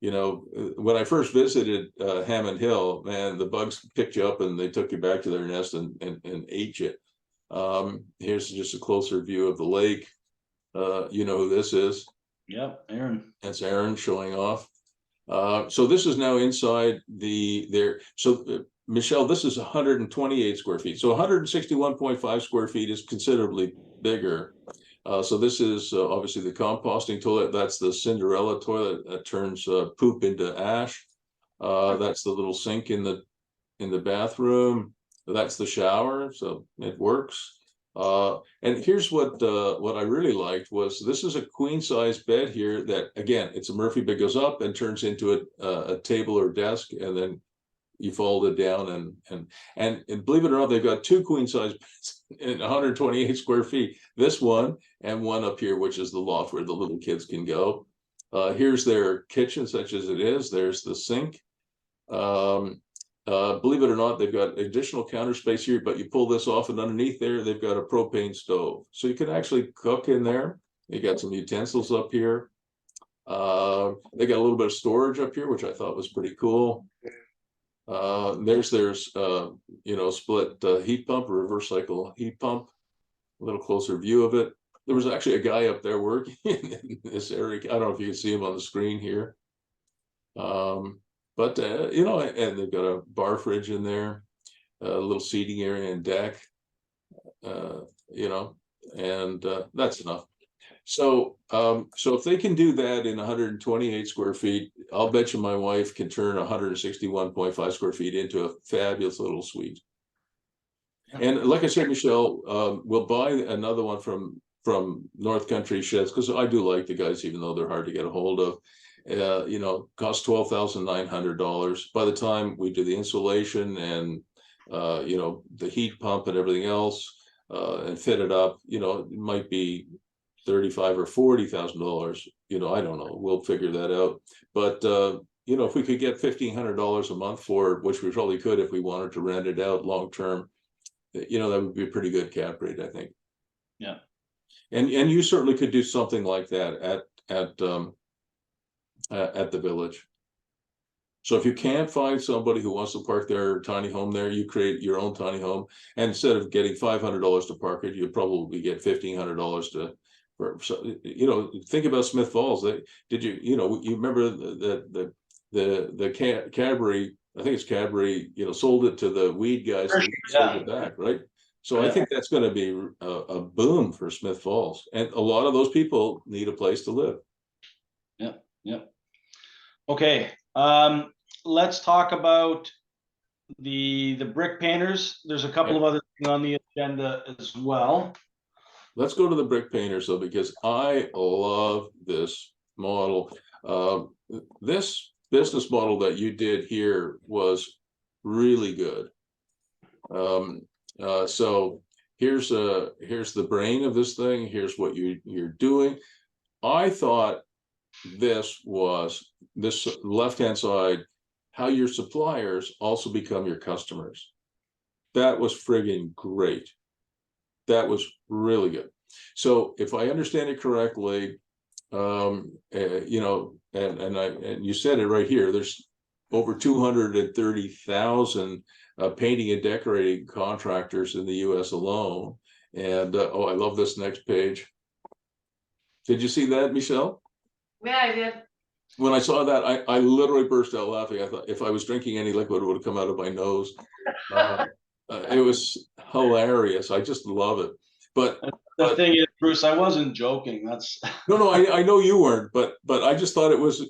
You know, when I first visited Hammond Hill, man, the bugs picked you up and they took you back to their nest and ate you. Here's just a closer view of the lake. You know who this is?
Yep, Aaron.
That's Aaron showing off. So this is now inside Michele, this is 128 square feet. So 161.5 square feet is considerably bigger. So this is obviously the composting toilet. That's the Cinderella toilet that turns poop into ash. That's the little sink in the bathroom. That's the shower, so it works. And here's what I really liked was this is a queen size bed here that, again, it's a Murphy bed, goes up and turns into a table or desk, and then you fold it down and believe it or not, they've got 2 queen size beds in 128 square feet. This one and one up here, which is the loft where the little kids can go. Here's their kitchen, such as it is. There's the sink. Believe it or not, they've got additional counter space here, but you pull this off and underneath there, they've got a propane stove. So you can actually cook in there. They got some utensils up here. They got a little bit of storage up here, which I thought was pretty cool. There's you know, split heat pump, reverse cycle heat pump. A little closer view of it. There was actually a guy up there working in this area. I don't know if you can see him on the screen here. But you know, and they've got a bar fridge in there, a little seating area and deck, you know, and that's enough. So so if they can do that in 128 square feet, I'll bet you my wife can turn 161.5 square feet into a fabulous little suite. And like I said, Michele, we'll buy another one from North Country Sheds, because I do like the guys, even though they're hard to get a hold of. You know, cost $12,900. By the time we do the insulation and you know, the heat pump and everything else, and fit it up, you know, it might be $35,000 or $40,000. You know, I don't know. We'll figure that out. But you know, if we could get $1,500 a month for it, which we probably could if we wanted to rent it out long term, you know, that would be a pretty good cap rate, I think.
Yeah.
And you certainly could do something like that at the village. So if you can't find somebody who wants to park their tiny home there, you create your own tiny home. And instead of getting $500 to park it, you'd probably get $1,500 to. So, you know, think about Smith Falls. You know, you remember the Cadbury, I think it's Cadbury, you know, sold it to the weed guys, and sold it back, right? So I think that's going to be a boom for Smith Falls, and a lot of those people need a place to live.
Yeah. Okay, let's talk about the brick painters. There's a couple of other things on the agenda as well.
Let's go to the brick painters though, because I love this model. This business model that you did here was really good. So here's the brain of this thing. Here's what you're doing. I thought this left-hand side, how your suppliers also become your customers. That was friggin' great. That was really good. So if I understand it correctly, you know, and you said it right here, there's over 230,000 painting and decorating contractors in the US alone. And oh, I love this next page. Did you see that, Michele?
Yeah, I did.
When I saw that, I literally burst out laughing. I thought if I was drinking any liquid, it would have come out of my nose. It was hilarious. I just love it. But
The thing is, Bruce, I wasn't joking. That's
no, I know you weren't, but I just thought it was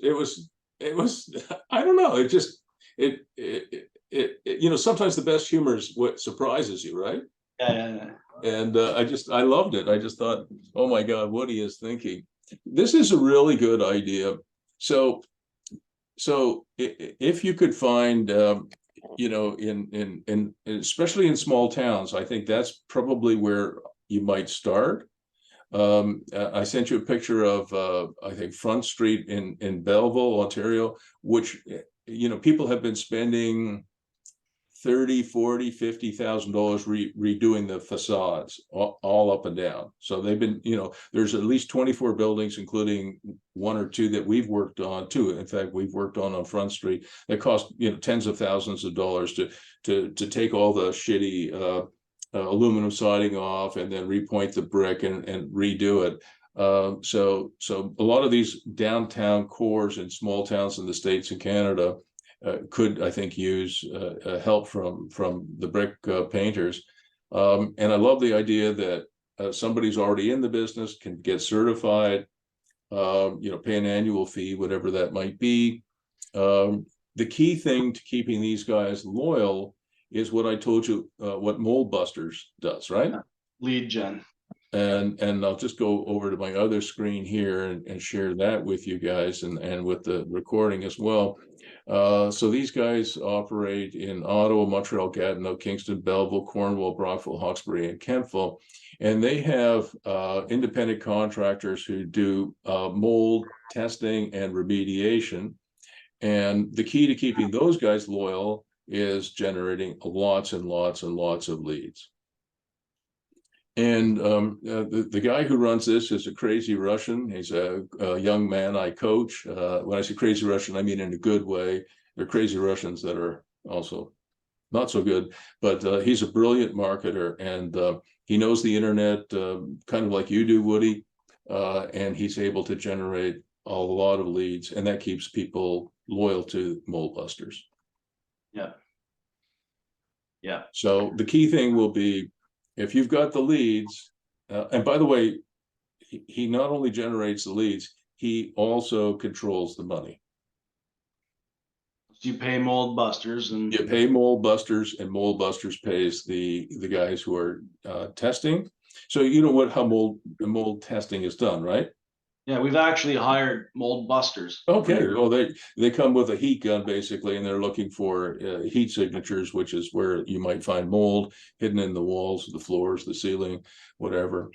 I don't know. It just you know, sometimes the best humor is what surprises you, right?
yeah.
And I loved it. I just thought, oh my God, what he is thinking. This is a really good idea. So if you could find you know, in especially in small towns, I think that's probably where you might start. I sent you a picture of I think Front Street in Belleville, Ontario, which, you know, people have been spending $30,000, $40,000, $50,000 redoing the facades all up and down. So they've been, you know, there's at least 24 buildings, including one or two that we've worked on too. In fact, we've worked on Front Street that cost, you know, tens of thousands of dollars to take all the shitty aluminum siding off and then repoint the brick and redo it. So a lot of these downtown cores in small towns in the States and Canada could, I think, use help from the brick painters. And I love the idea that somebody's already in the business can get certified, you know, pay an annual fee, whatever that might be. The key thing to keeping these guys loyal is what I told you, what Mold Busters does, right?
Lead gen.
And I'll just go over to my other screen here and share that with you guys and with the recording as well. So these guys operate in Ottawa, Montreal, Gatineau, Kingston, Belleville, Cornwall, Brockville, Hawkesbury, and Kemptville. And they have independent contractors who do mold testing and remediation. And the key to keeping those guys loyal is generating lots and lots and lots of leads. And the guy who runs this is a crazy Russian. He's a young man I coach. When I say crazy Russian, I mean in a good way. They're crazy Russians that are also not so good, but he's a brilliant marketer, and he knows the internet kind of like you do, Woody, and he's able to generate a lot of leads, and that keeps people loyal to Mold Busters.
Yeah. Yeah.
So the key thing will be, if you've got the leads, and by the way, he not only generates the leads, he also controls the money.
You pay Mold Busters, and
you pay Mold Busters, and Mold Busters pays the guys who are testing. So you know how mold testing is done, right?
yeah, we've actually hired Mold Busters.
Okay, well they come with a heat gun basically, and they're looking for heat signatures, which is where you might find mold hidden in the walls, the floors, the ceiling, whatever.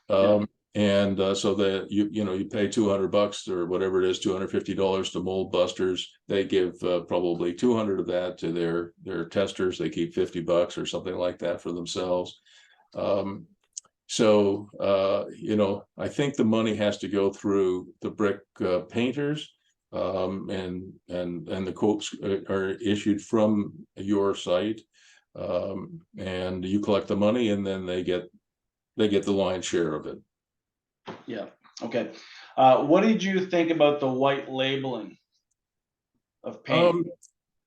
And so that you know, you pay $200 or whatever it is, $250 to Mold Busters. They give probably 200 of that to their testers. They keep $50 or something like that for themselves. So, you know, I think the money has to go through the brick painters, and the quotes are issued from your site, and you collect the money, and then they get the lion's share of it.
Yeah. Okay. What did you think about the white labeling of paint?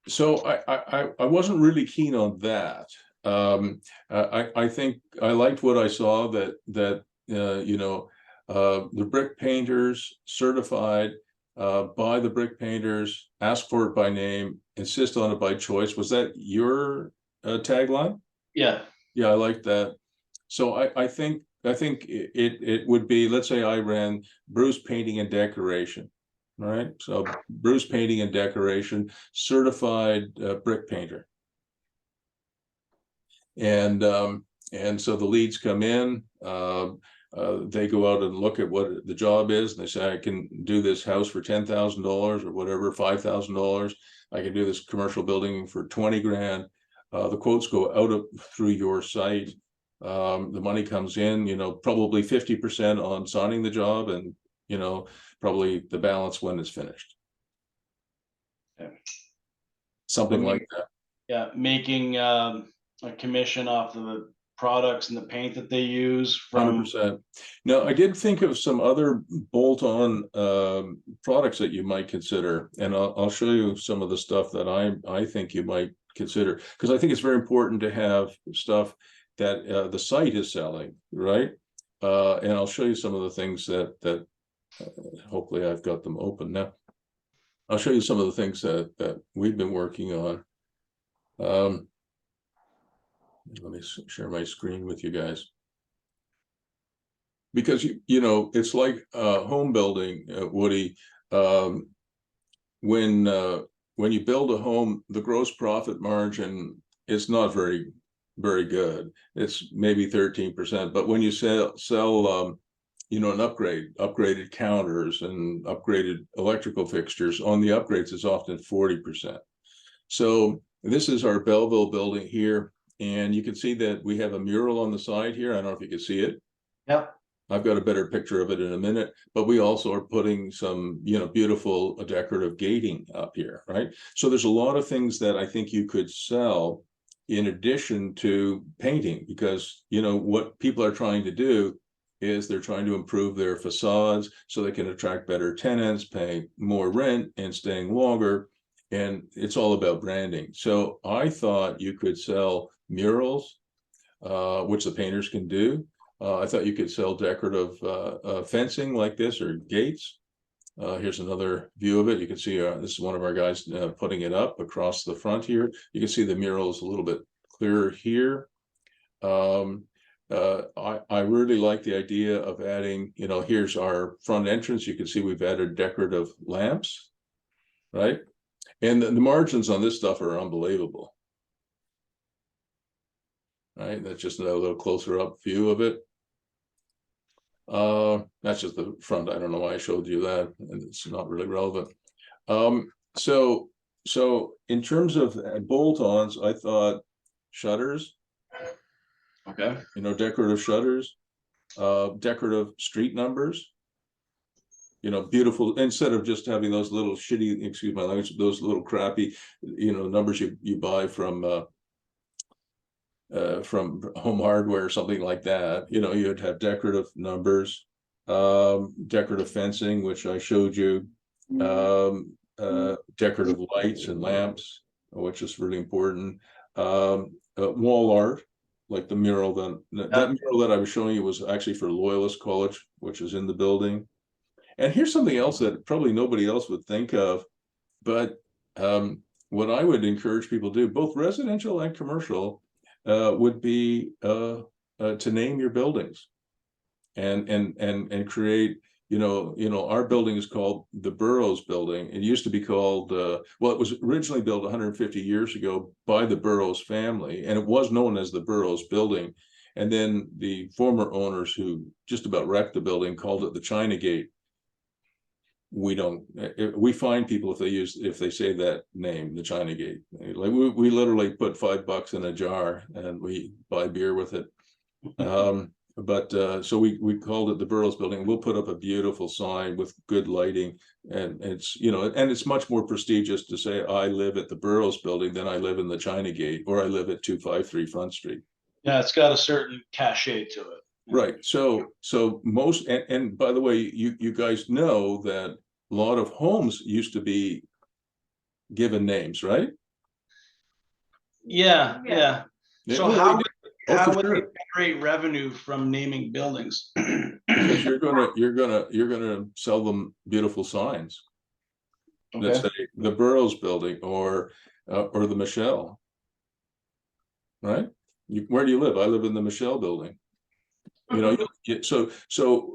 So I wasn't really keen on that. I think I liked what I saw, that you know, the brick painters certified by the brick painters, ask for it by name, insist on it by choice. Was that your tagline?
Yeah.
Yeah, I like that. So I think it would be, let's say I ran Bruce Painting and Decoration. All right, so Bruce Painting and Decoration, certified brick painter. And so the leads come in, they go out and look at what the job is, and they say, I can do this house for $10,000 or whatever, $5,000. I can do this commercial building for 20 grand. The quotes go out through your site. The money comes in, you know, probably 50% on signing the job, and you know, probably the balance when it's finished.
Okay.
Something like that.
Yeah, making a commission off of the products and the paint that they use from.
100%. Now, I did think of some other bolt-on products that you might consider, and I'll show you some of the stuff that I think you might consider, because I think it's very important to have stuff that the site is selling, right? And I'll show you some of the things that hopefully I've got them open now. I'll show you some of the things that we've been working on. Let me share my screen with you guys. Because you know, it's like home building, Woody. When you build a home, the gross profit margin is not very good. It's maybe 13%. But when you sell you know, an upgraded counters and upgraded electrical fixtures, on the upgrades is often 40%. So this is our Belleville building here, and you can see that we have a mural on the side here. I don't know if you can see it.
Yep.
I've got a better picture of it in a minute, but we also are putting some, you know, beautiful decorative gating up here, right? So there's a lot of things that I think you could sell in addition to painting, because, you know, what people are trying to do is they're trying to improve their facades so they can attract better tenants, pay more rent and staying longer. And it's all about branding. So I thought you could sell murals, which the painters can do. I thought you could sell decorative fencing like this, or gates. Here's another view of it. You can see this is one of our guys putting it up across the front here. You can see the murals a little bit clearer here. I really like the idea of adding, you know, here's our front entrance. You can see we've added decorative lamps, right? And the margins on this stuff are unbelievable. Right, that's just a little closer up view of it. That's just the front. I don't know why I showed you that, and it's not really relevant. So in terms of bolt-ons, I thought shutters.
Okay.
You know, decorative shutters, decorative street numbers. You know, beautiful, instead of just having those little shitty, excuse my language, those little crappy, you know, numbers you buy from Home Hardware or something like that. You know, you'd have decorative numbers, decorative fencing, which I showed you, decorative lights and lamps, which is really important. Wall art, like the mural, that mural that I was showing you was actually for Loyalist College, which is in the building. And here's something else that probably nobody else would think of, but what I would encourage people to do, both residential and commercial, would be to name your buildings and create, you know, our building is called the Burroughs Building. It used to be called, well, it was originally built 150 years ago by the Burroughs family, and it was known as the Burroughs Building. And then the former owners, who just about wrecked the building, called it the China Gate. We find people if they say that name, the China Gate. Like we literally put $5 in a jar and we buy beer with it. So we called it the Burroughs Building. We'll put up a beautiful sign with good lighting, and it's, you know, and it's much more prestigious to say I live at the Burroughs Building than I live in the China Gate, or I live at 253 Front Street.
Yeah, it's got a certain cachet to it.
Right. So most, and by the way, you guys know that a lot of homes used to be given names, right?
Yeah. So
Oh,
how
for
would
sure.
they generate revenue from naming buildings?
Because you're gonna sell them beautiful signs that
Okay.
say the Burroughs Building or the Michele, right? Where do you live? I live in the Michele Building. You know, so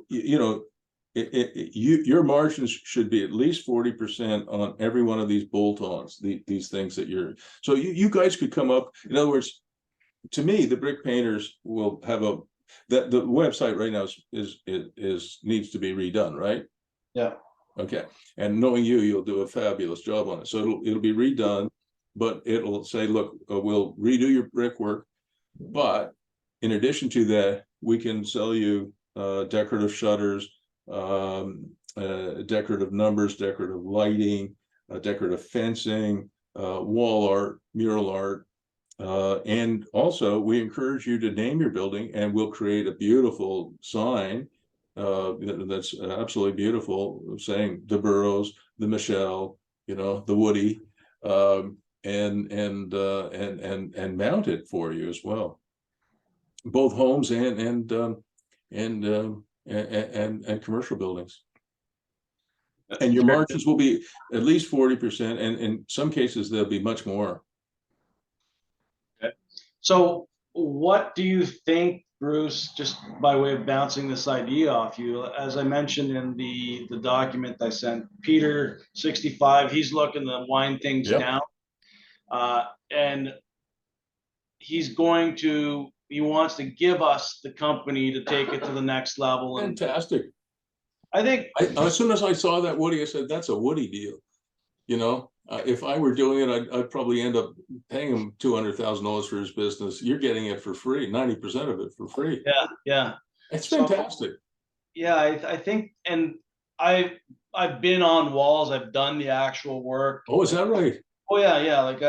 you know, your margins should be at least 40% on every one of these bolt-ons, these things that so you guys could come up. In other words, to me, the brick painters will have the website right now is needs to be redone, right?
Yeah.
Okay. And knowing you'll do a fabulous job on it. So it'll be redone, but it'll say, look, we'll redo your brickwork, but in addition to that, we can sell you decorative shutters, decorative numbers, decorative lighting, decorative fencing, wall art, mural art. And also, we encourage you to name your building, and we'll create a beautiful sign that's absolutely beautiful, saying the Burrows, the Michele, the Woody, and mount it for you as well, both homes and commercial buildings. And your margins will be at least 40%, and in some cases they'll be much more.
So what do you think, Bruce, just by way of bouncing this idea off you, as I mentioned in the document I sent, Peter, 65, he's looking to wind things down. And he wants to give us the company to take it to the next level.
Fantastic.
I think
as soon as I saw that Woody, I said, that's a Woody deal. If I were doing it, I'd probably end up paying him $200,000 for his business. You're getting it for free, 90% of it for free.
Yeah.
It's fantastic.
I think, and I've been on walls. I've done the actual work.
Oh, is that right?
Oh yeah. Like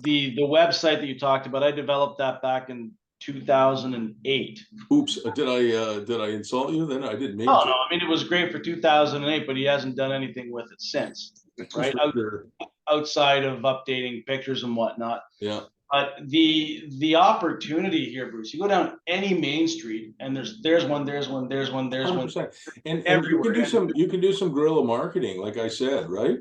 the website that you talked about, I developed that back in 2008.
Oops, did I insult you then? I didn't mean to.
No, I mean, it was great for 2008, but he hasn't done anything with it since, right? Outside of updating pictures and whatnot.
Yeah.
But the opportunity here, Bruce, you go down any main street and there's one.
And you can do some guerrilla marketing, like I said, right?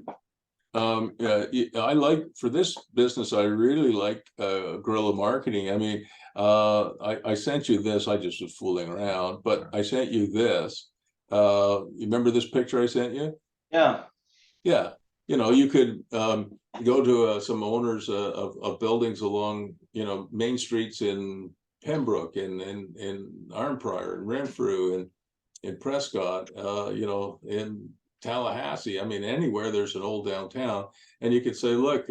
I like, for this business, I really like guerrilla marketing. I mean, I sent you this. I just was fooling around, but I sent you this. You remember this picture I sent you?
Yeah.
You could go to some owners of buildings along main streets in Pembroke and in Arnprior and Renfrew and in Prescott, in Tallahassee. I mean, anywhere there's an old downtown, and you could say, look,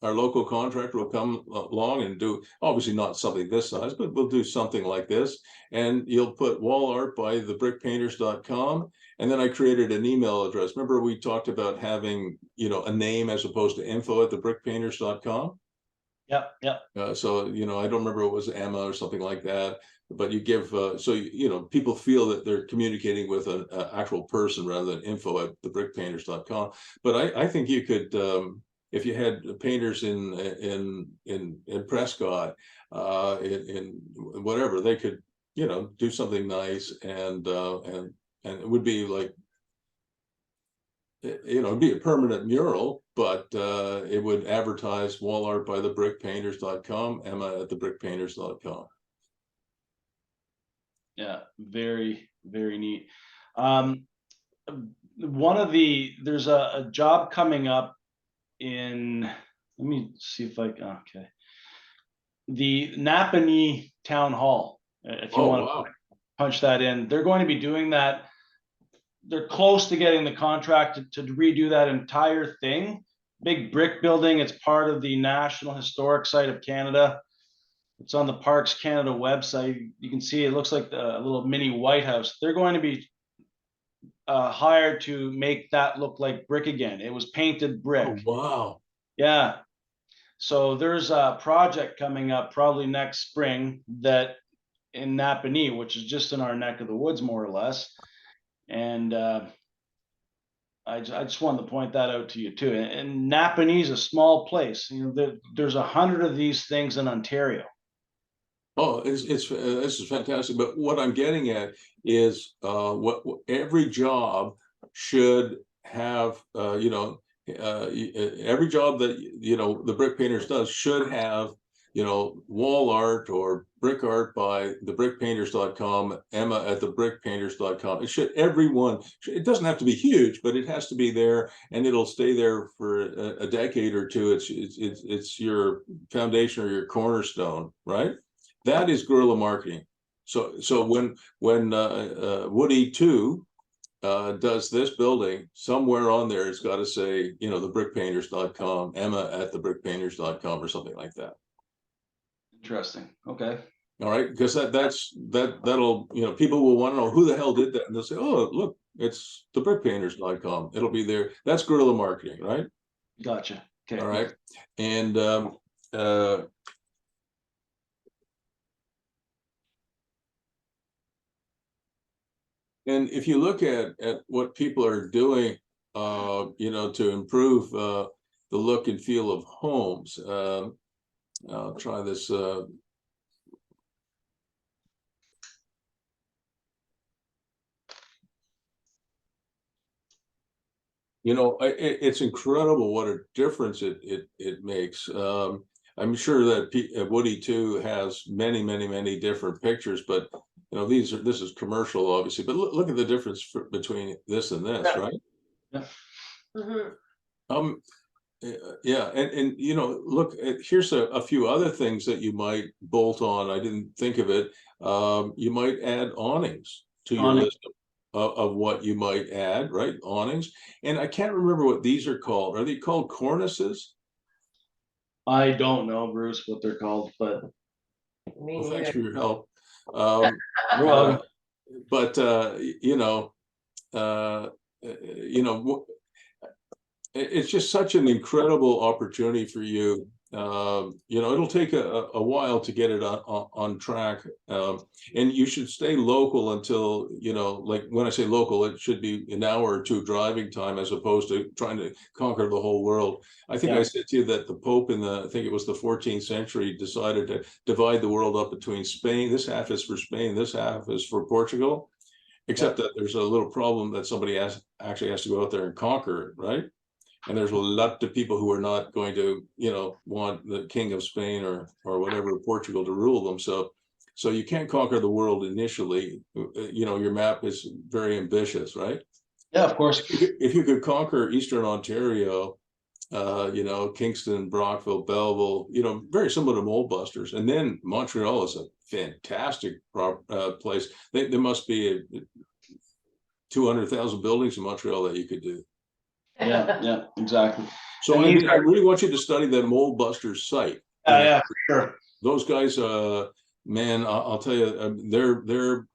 our local contractor will come along and do, obviously not something this size, but we'll do something like this. And you'll put wall art by thebrickpainters.com. And then I created an email address. Remember, we talked about having, a name as opposed to info@thebrickpainters.com.
Yep.
So, I don't remember, it was Emma or something like that, but you give, people feel that they're communicating with an actual person rather than info@thebrickpainters.com. But I think you could, if you had painters in Prescott, in whatever, they could, do something nice, and it would be like, it'd be a permanent mural, but it would advertise wall art by thebrickpainters.com, Emma@thebrickpainters.com.
Yeah, very, very neat. There's a job coming up in, let me see if okay. The Napanee Town Hall, if you want to punch that in, they're going to be doing that. They're close to getting the contract to redo that entire thing. Big brick building. It's part of the National Historic Site of Canada. It's on the Parks Canada website. You can see it looks like a little mini White House. They're going to be hired to make that look like brick again. It was painted brick.
Oh, wow.
Yeah. So there's a project coming up probably next spring that in Napanee, which is just in our neck of the woods, more or less. And I just wanted to point that out to you too. And Napanee is a small place. There's 100 of these things in Ontario.
Oh, this is fantastic. But what I'm getting at is what every job should have. Every job that the Brick Painters does should have wall art or brick art by thebrickpainters.com, Emma@thebrickpainters.com. It should, everyone. It doesn't have to be huge, but it has to be there, and it'll stay there for a decade or two. It's your foundation or your cornerstone, right? That is guerrilla marketing. So when Woody 2 does this building, somewhere on there it's got to say, thebrickpainters.com, Emma@thebrickpainters.com, or something like that.
Interesting. Okay.
All right, because that'll, you know, people will want to know who the hell did that, and they'll say, oh, look, it's the brickpainters.com. It'll be there. That's guerrilla marketing, right?
Gotcha. Okay.
All right. And uh and if you look at what people are doing, you know, to improve the look and feel of homes, I'll try this. You know, it's incredible what a difference it makes. I'm sure that Woody too has many different pictures, but you know, this is commercial, obviously. But look at the difference between this and this,
Yeah.
right?
Yeah.
Mhm.
Um, yeah, and you know, look, here's a few other things that you might bolt on. I didn't think of it. You might add awnings to your
Awning.
list of what you might add, right? Awnings. And I can't remember what these are called. Are they called cornices?
I don't know, Bruce, what they're called, but
Me
Well, thanks
neither.
for your help. Um,
you're welcome.
but uh, you know, it's just such an incredible opportunity for you. You know, it'll take a while to get it on track, and you should stay local until, you know, like when I say local, it should be an hour or two driving time as opposed to trying to conquer the whole world. I think I
Yeah.
said to you that the Pope in I think it was the 14th century, decided to divide the world up between Spain. This half is for Spain, this half is for Portugal, except that there's a little problem that somebody actually has to go out there and conquer it, right? And there's a lot of people who are not going to, you know, want the king of Spain or whatever, Portugal, to rule them. So you can't conquer the world initially. You know, your map is very ambitious, right?
Yeah, of course.
If you could conquer Eastern Ontario, you know, Kingston, Brockville, Belleville, you know, very similar to Mold Busters. And then Montreal is a fantastic place. There must be 200,000 buildings in Montreal that you could do.
Yeah, exactly.
So I mean, I really want you to study that Mold Busters site.
Yeah, for sure.
Those guys, man, I'll tell you, they're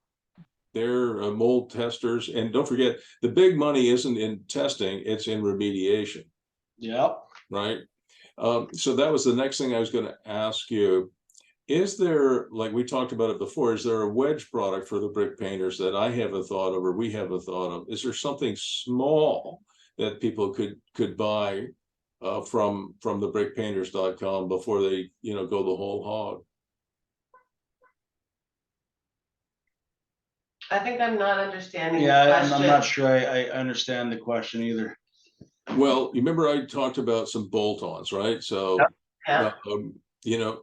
mold testers, and don't forget, the big money isn't in testing; it's in remediation.
Yeah.
Right. So that was the next thing I was going to ask you. Is there, like we talked about it before, is there a wedge product for the brick painters that I haven't thought of or we haven't thought of? Is there something small that people could buy from the brickpainters.com before they, you know, go the whole hog?
I think I'm not understanding the
Yeah, I'm
question.
not sure I understand the question either.
Well, you remember I talked about some bolt-ons, right? So,
Yeah.
you know,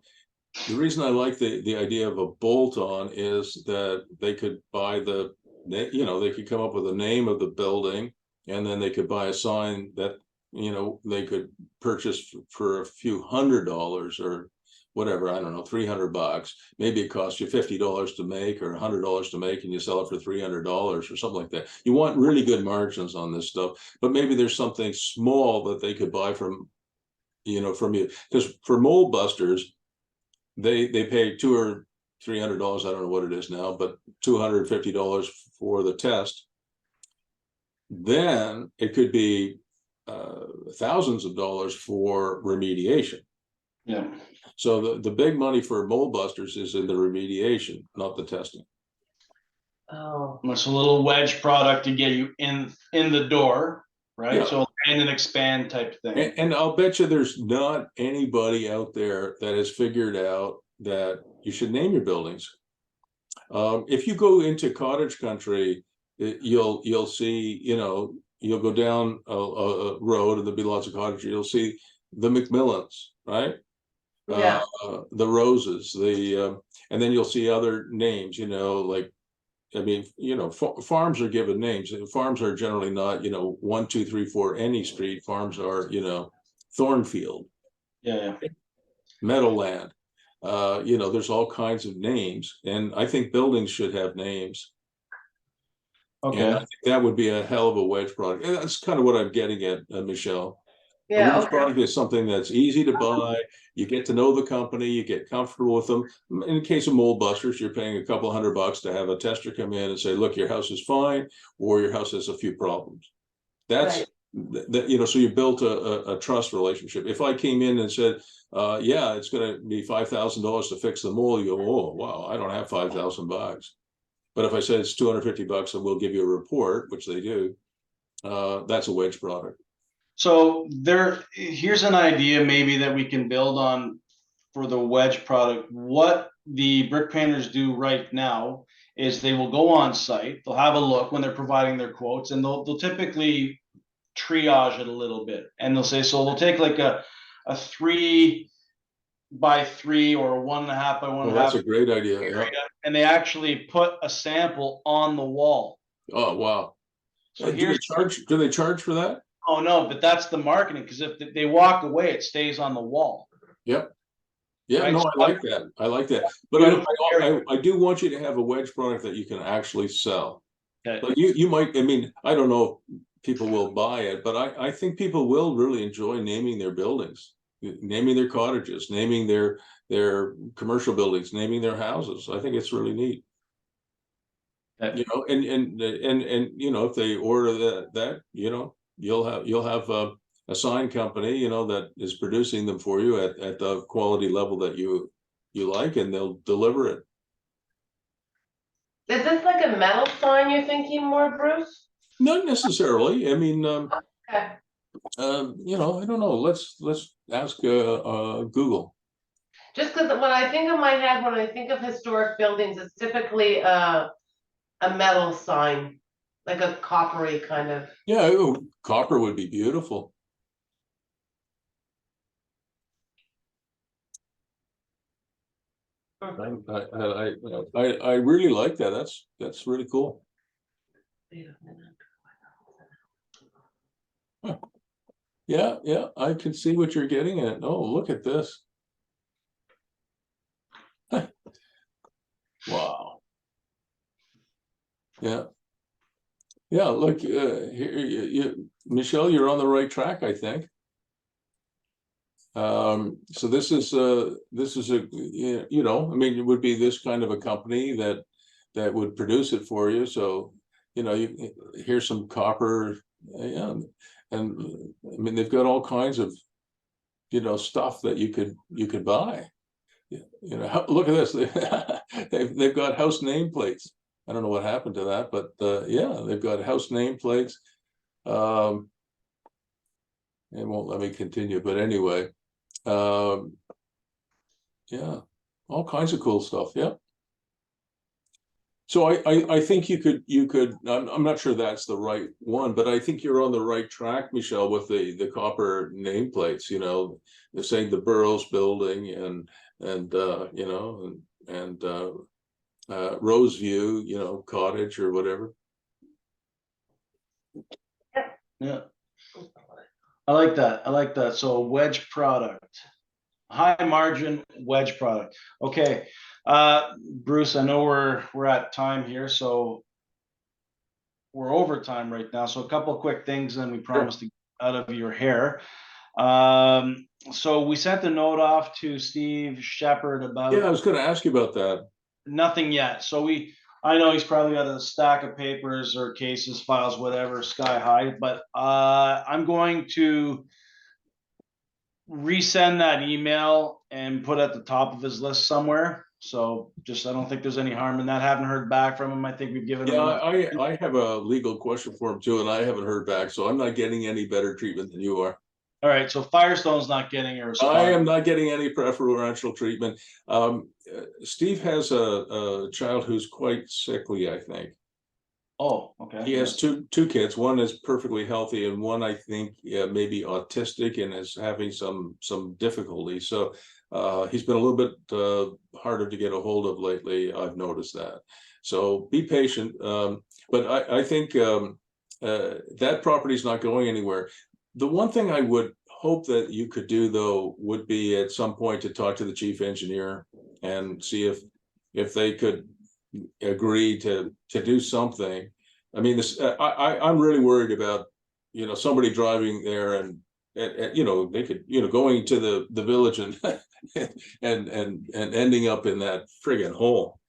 the reason I like the idea of a bolt-on is that they could buy you know, they could come up with the name of the building, and then they could buy a sign that, you know, they could purchase for a few $100 or whatever, I don't know, $300. Maybe it costs you $50 to make or $100 to make, and you sell it for $300 or something like that. You want really good margins on this stuff, but maybe there's something small that they could buy from, you know, from you. Because for Mold Busters, they pay $200 or $300, I don't know what it is now, but $250 for the test. Then it could be thousands of dollars for remediation.
Yeah.
So the big money for Mold Busters is in the remediation, not the testing.
Oh,
It's a little wedge product to get you in the door, right?
Yeah.
So land and expand type thing.
And I'll bet you there's not anybody out there that has figured out that you should name your buildings. If you go into cottage country, you'll see, you know, you'll go down a road and there'll be lots of cottages. You'll see the Macmillans, right?
yeah.
The Roses, and then you'll see other names, you know, like, I mean, you know, farms are given names. Farms are generally not, you know, 1, 2, 3, 4, any street. Farms are, you know, Thornfield,
Yeah.
Meadowland. You know, there's all kinds of names, and I think buildings should have names. And
Okay.
I think that would be a hell of a wedge product. And that's kind of what I'm getting at, Michele.
Yeah,
wedge
okay.
product is something that's easy to buy. You get to know the company, you get comfortable with them. In the case of mold busters, you're paying a couple $100 to have a tester come in and say, look, your house is fine, or your house has a few problems. That's that, so you built a trust relationship. If I came in and said, yeah, it's going to be $5,000 to fix the mold, you go, oh, wow, I don't have $5,000. But if I said it's $250 and we'll give you a report, which they do, that's a wedge product.
So here's an idea maybe that we can build on for the wedge product. What the brick painters do right now is they will go on site, they'll have a look when they're providing their quotes, and they'll typically triage it a little bit. And they'll say, so they'll take like a 3 by 3 or a 1.5 by 1.5.
Well, that's a great idea. Yeah.
And they actually put a sample on the wall.
Oh, wow.
So
do they charge for that?
Oh no, but that's the marketing, because if they walk away, it stays on the wall.
Yep. Yeah,
Right,
no,
so
I like that. I like that. But I do want you to have a wedge product that you can actually sell.
Okay.
Like you might, I mean, I don't know if people will buy it, but I think people will really enjoy naming their buildings, naming their cottages, naming their commercial buildings, naming their houses. I think it's really neat.
Okay.
And if they order that you'll have a sign company, that is producing them for you at the quality level that you like, and they'll deliver it.
Is this like a metal sign you're thinking more, Bruce?
Not necessarily. I mean,
Okay.
I don't know. Let's ask Google.
Just because when I think of my head, when I think of historic buildings, it's typically a metal sign, like a coppery kind of.
Yeah, copper would be beautiful. I really like that. That's really cool. Huh. Yeah, I can see what you're getting at. Oh, look at this. Wow. Yeah. Look, here, Michele, you're on the right track, I think. So this is a I mean, it would be this kind of a company that would produce it for you. So here's some copper, yeah, and I mean they've got all kinds of stuff that you could buy. Look at this. They've got house nameplates. I don't know what happened to that, but yeah, they've got house nameplates. It won't let me continue, but anyway, yeah, all kinds of cool stuff. Yeah. So I think you could. I'm not sure that's the right one, but I think you're on the right track, Michele, with the copper nameplates. They're saying the Burroughs Building and Roseview, cottage or whatever.
Yeah, I like that. So wedge product, high margin wedge product. Okay, Bruce, I know we're at time here, so we're over time right now. So a couple of quick things, then we promise to get out of your hair. So we sent a note off to Steve Shepard about.
Yeah, I was going to ask you about that.
Nothing yet. So I know he's probably got a stack of papers or cases, files, whatever, sky high, but I'm going to resend that email and put at the top of his list somewhere. So I don't think there's any harm in that. Haven't heard back from him. I think we've given him enough.
I have a legal question for him too, and I haven't heard back, so I'm not getting any better treatment than you are.
All right, so Firestone's not getting a response.
I am not getting any preferential treatment. Steve has a child who's quite sickly, I think.
Oh, okay.
He has two kids. One is perfectly healthy, and one I think maybe autistic and is having some difficulty. So he's been a little bit harder to get a hold of lately. I've noticed that. So be patient. But I think that property is not going anywhere. The one thing I would hope that you could do, though, would be at some point to talk to the chief engineer and see if they could agree to do something. I mean, I'm really worried about somebody driving there and you know, they could, you know, going to the village and and ending up in that friggin' hole.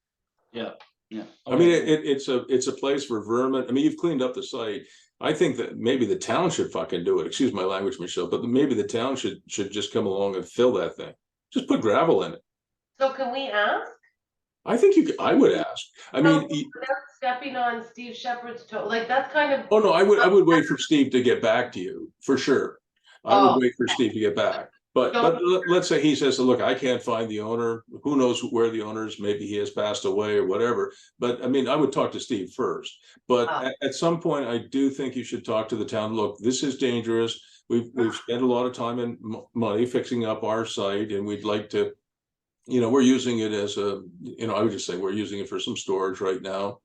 Yeah, yeah.
I mean, it's a place for vermin. I mean, you've cleaned up the site. I think that maybe the town should fucking do it. Excuse my language, Michelle, but maybe the town should just come along and fill that thing. Just put gravel in it.
So can we ask?
I think you could, I would ask. I mean,
Without stepping on Steve Shepherd's toe, like that's kind of.
oh no, I would wait for Steve to get back to you for sure. I would wait for Steve to get back. But let's say he says, look, I can't find the owner. Who knows where the owner is? Maybe he has passed away or whatever. But I mean, I would talk to Steve first. But at some point, I do think you should talk to the town. Look, this is dangerous. We've spent a lot of time and money fixing up our site, and we'd like to, you know, we're using it as a, you know, I would just say we're using it for some storage right now.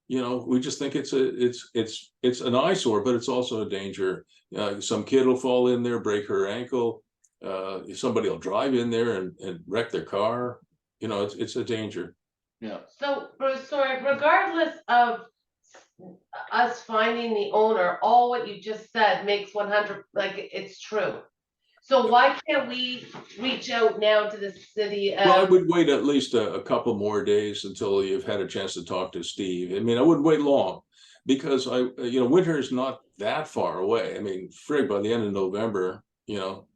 You know, we just think it's an eyesore, but it's also a danger. Some kid will fall in there, break her ankle. Somebody will drive in there and wreck their car. You know, it's a danger.
Yeah.
So, Bruce, sorry, regardless of us finding the owner, all what you just said makes 100, like, it's true. So why can't we reach out now to the city?
Well, I would wait at least a couple more days until you've had a chance to talk to Steve. I mean, I wouldn't wait long because you know, winter is not that far away. I mean, frig, by the end of November, you know,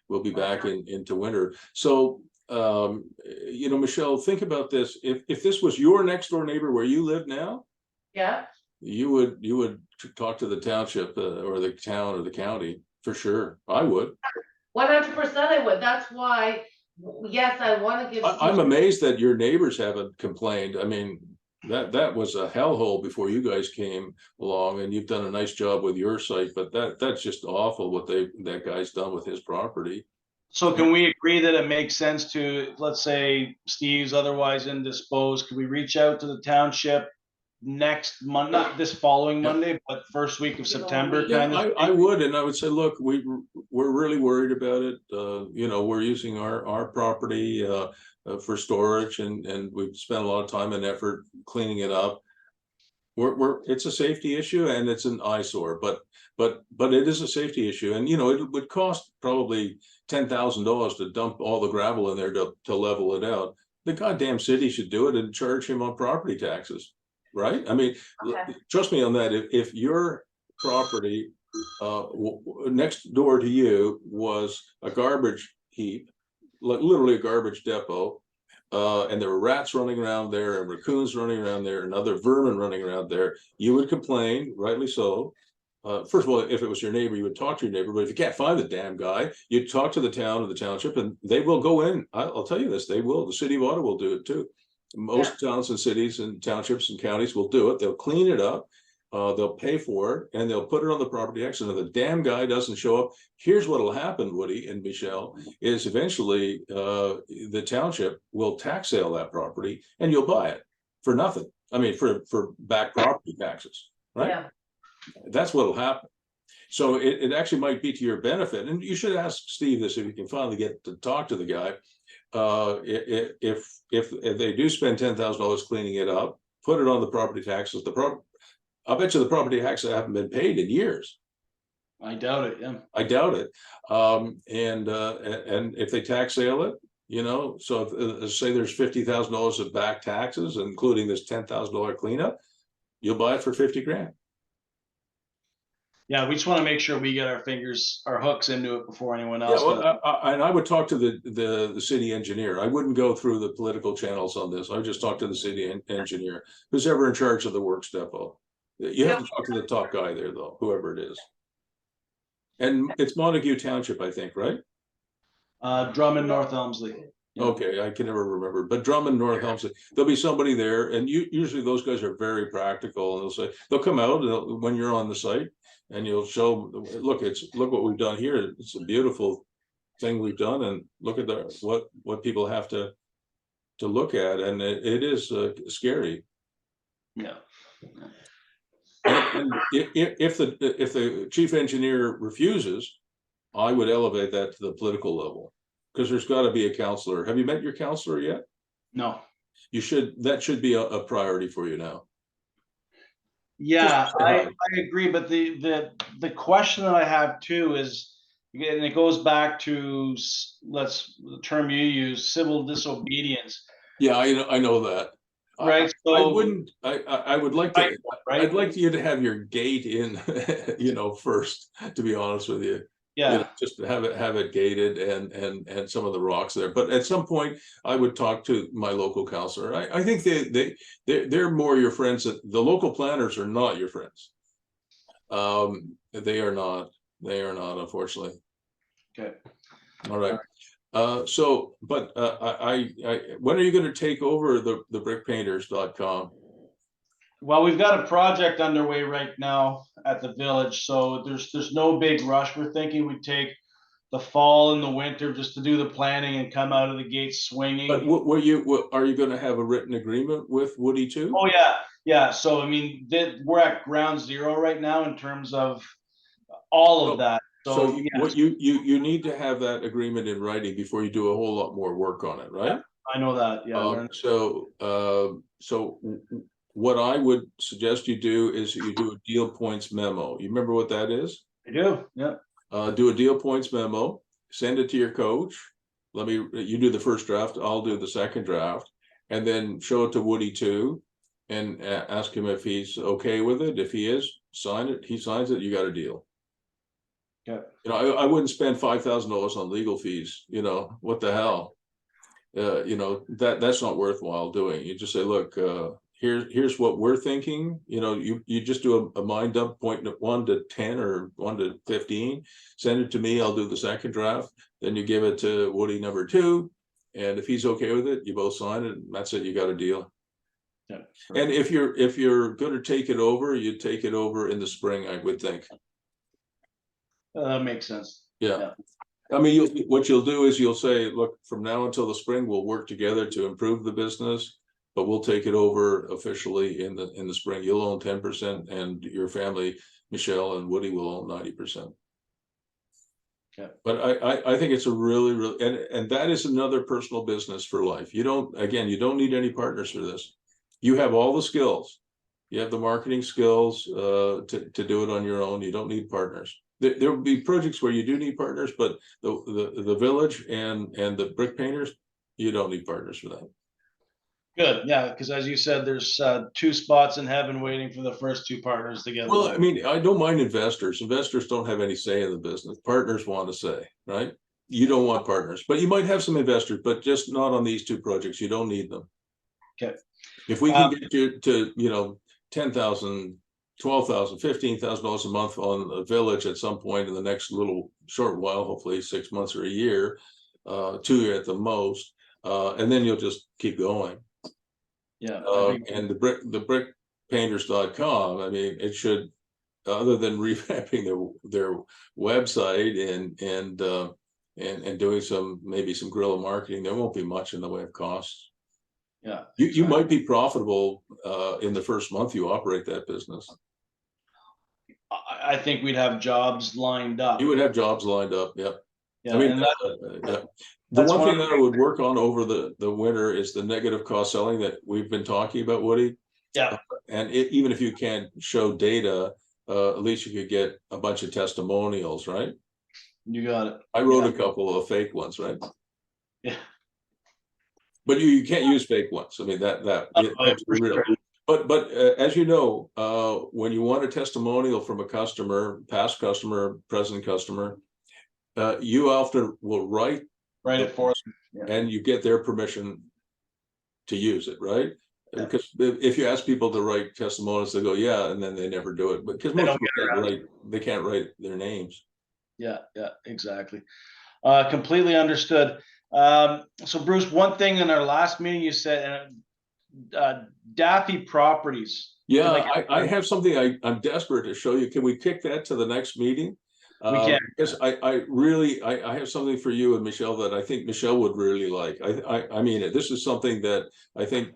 we'll be back into winter. So, you know, Michelle, think about this. If this was your next door neighbor where you live now,
Yeah,
you would talk to the township or the town or the county for sure. I would.
100% I would. That's why, yes, I want to give.
I'm amazed that your neighbors haven't complained. I mean, that was a hellhole before you guys came along, and you've done a nice job with your site, but that's just awful what that guy's done with his property.
So can we agree that it makes sense to, let's say Steve's otherwise indisposed, can we reach out to the township next Monday, not this following Monday, but first week of September?
Yeah, I would, and I would say, look, we're really worried about it. You know, we're using our property for storage, and we've spent a lot of time and effort cleaning it up. It's a safety issue and it's an eyesore, but it is a safety issue, and you know, it would cost probably $10,000 to dump all the gravel in there to level it out. The goddamn city should do it and charge him on property taxes. Right? I mean, trust me on that. If your property next door to you was a garbage heap, like literally a garbage depot, and there were rats running around there and raccoons running around there and other vermin running around there, you would complain, rightly so. First of all, if it was your neighbor, you would talk to your neighbor, but if you can't find the damn guy, you'd talk to the town or the township, and they will go in. I'll tell you this, they will. The city of Ottawa will do it too. Most towns and cities and townships and counties will do it. They'll clean it up, they'll pay for it, and they'll put it on the property tax. And if the damn guy doesn't show up, here's what'll happen, Woody and Michelle, is eventually the township will tax sale that property and you'll buy it for nothing. I mean, for back property taxes, right? Yeah. That's what'll happen. So it actually might be to your benefit. And you should ask Steve this if you can finally get to talk to the guy. If they do spend $10,000 cleaning it up, put it on the property taxes. I bet you the property taxes haven't been paid in years.
I doubt it. Yeah, I
doubt it. And if they tax sale it, you know, so if, say there's $50,000 of back taxes, including this $10,000 cleanup, you'll buy it for 50 grand.
Yeah, we just want to make sure we get our hooks into it before anyone else.
Yeah, well, and I would talk to the city engineer. I wouldn't go through the political channels on this. I would just talk to the city engineer, who's ever in charge of the works depot. You have to talk to the top guy there, though, whoever it is. And it's Montague Township, I think, right?
Drummond, North Elmsley.
Yeah. Okay, I can never remember, but Drummond, North Elmsley, there'll be somebody there, and usually those guys are very practical, and they'll come out when you're on the site. And you'll show, look what we've done here. It's a beautiful thing we've done, and look at what people have to look at, and it is scary.
Yeah.
And if the chief engineer refuses, I would elevate that to the political level, because there's got to be a counselor. Have you met your counselor yet?
No.
You should. That should be a priority for you now.
Yeah, I agree, but the the question that I have too is, and it goes back to, the term you use, civil disobedience,
Yeah, I know that.
right?
I
So,
wouldn't, I would like to,
right?
I'd like you to have your gate in, first, to be honest with you.
Yeah,
Just to have it gated and some of the rocks there. But at some point, I would talk to my local counselor. I think they're more your friends. The local planners are not your friends. They are not, unfortunately.
okay.
All right. But when are you going to take over the brickpainters.com?
Well, we've got a project underway right now at the village, so there's no big rush. We're thinking we'd take the fall and the winter just to do the planning and come out of the gate swinging.
But are you going to have a written agreement with Woody too?
Oh yeah. So I mean, we're at ground zero right now in terms of all of that.
So
yes.
what you need to have that agreement in writing before you do a whole lot more work on it, right?
Yeah, I know that. Yeah.
So what I would suggest you do is you do a deal points memo. You remember what that is?
I do. Yeah.
Do a deal points memo, send it to your coach. You do the first draft, I'll do the second draft, and then show it to Woody too, and ask him if he's okay with it. If he is, sign it. He signs it, you got a deal.
Yeah.
I wouldn't spend $5,000 on legal fees. What the hell? That's not worthwhile doing. You just say, look, here's what we're thinking. You just do a mind dump, point 1 to 10 or 1 to 15, send it to me, I'll do the second draft, then you give it to Woody number 2, and if he's okay with it, you both sign it, and that's it, you got a deal.
Yeah.
And if you're going to take it over, you take it over in the spring, I would think.
That makes sense.
Yeah. I mean, what you'll do is you'll say, look, from now until the spring, we'll work together to improve the business, but we'll take it over officially in the spring. You'll own 10%, and your family, Michele and Woody, will own 90%.
Yeah.
But I think it's a really, and that is another personal business for life. You don't need any partners for this. You have all the skills. You have the marketing skills to do it on your own. You don't need partners. There will be projects where you do need partners, but the village and the brick painters, you don't need partners for that.
Good. Yeah, because as you said, there's 2 spots in heaven waiting for the first 2 partners to get.
Well, I mean, I don't mind investors. Investors don't have any say in the business. Partners want to say, right? You don't want partners, but you might have some investors, but just not on these 2 projects. You don't need them.
Okay.
If we can get you to $10,000, $12,000, $15,000 a month on a village at some point in the next little short while, hopefully 6 months or a year, 2 at the most, and then you'll just keep going.
Yeah.
And the brickpainters.com, I mean, it should, other than revamping their website and doing maybe some guerrilla marketing, there won't be much in the way of costs.
Yeah.
You might be profitable in the first month you operate that business.
I think we'd have jobs lined up.
You would have jobs lined up. Yep.
Yeah.
I mean,
And
yeah. The one thing that I would work on over the winter is the negative cost selling that we've been talking about, Woody.
Yeah.
And even if you can't show data, at least you could get a bunch of testimonials, right?
You got it.
I wrote a couple of fake ones, right?
Yeah.
But you can't use fake ones. I mean, that's real. But as you know, when you want a testimonial from a customer, past customer, present customer, you often will write
it for them.
Yeah. And you get their permission to use it, right? Yeah. Because if you ask people to write testimonials, they go, yeah, and then they never do it. Because most people can't write their names.
Yeah, exactly. Completely understood. So Bruce, one thing in our last meeting you said, Daffy Properties.
Yeah, I have something I'm desperate to show you. Can we kick that to the next meeting?
We can.
Because I have something for you and Michele that I think Michele would really like. I mean, this is something that I think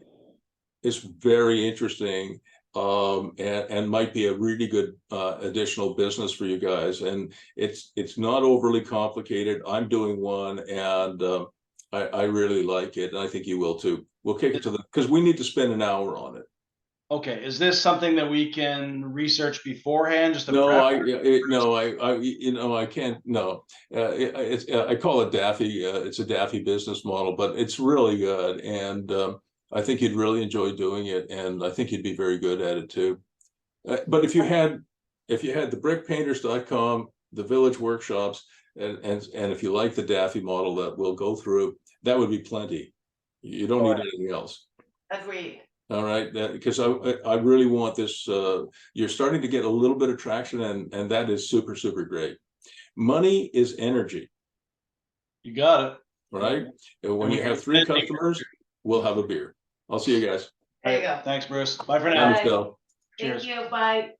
is very interesting and might be a really good additional business for you guys. And it's not overly complicated. I'm doing one, and I really like it, and I think you will too. We'll kick it to because we need to spend an hour on it.
Okay, is this something that we can research beforehand, just to
No,
prep?
I can't, no. I call it Daffy, it's a Daffy business model, but it's really good. And I think you'd really enjoy doing it, and I think you'd be very good at it too. But if you had the brickpainters.com, the village workshops, and if you like the Daffy model that we'll go through, that would be plenty. You don't need anything else.
Agreed.
All right, because I really want this. You're starting to get a little bit of traction, and that is super, super great. Money is energy,
You got it.
right? And when you have 3 customers, we'll have a beer. I'll see you guys.
There you go.
Thanks, Bruce. Bye for
Bye,
now.
Bye.
Michele.
Cheers.
Thank you, bye.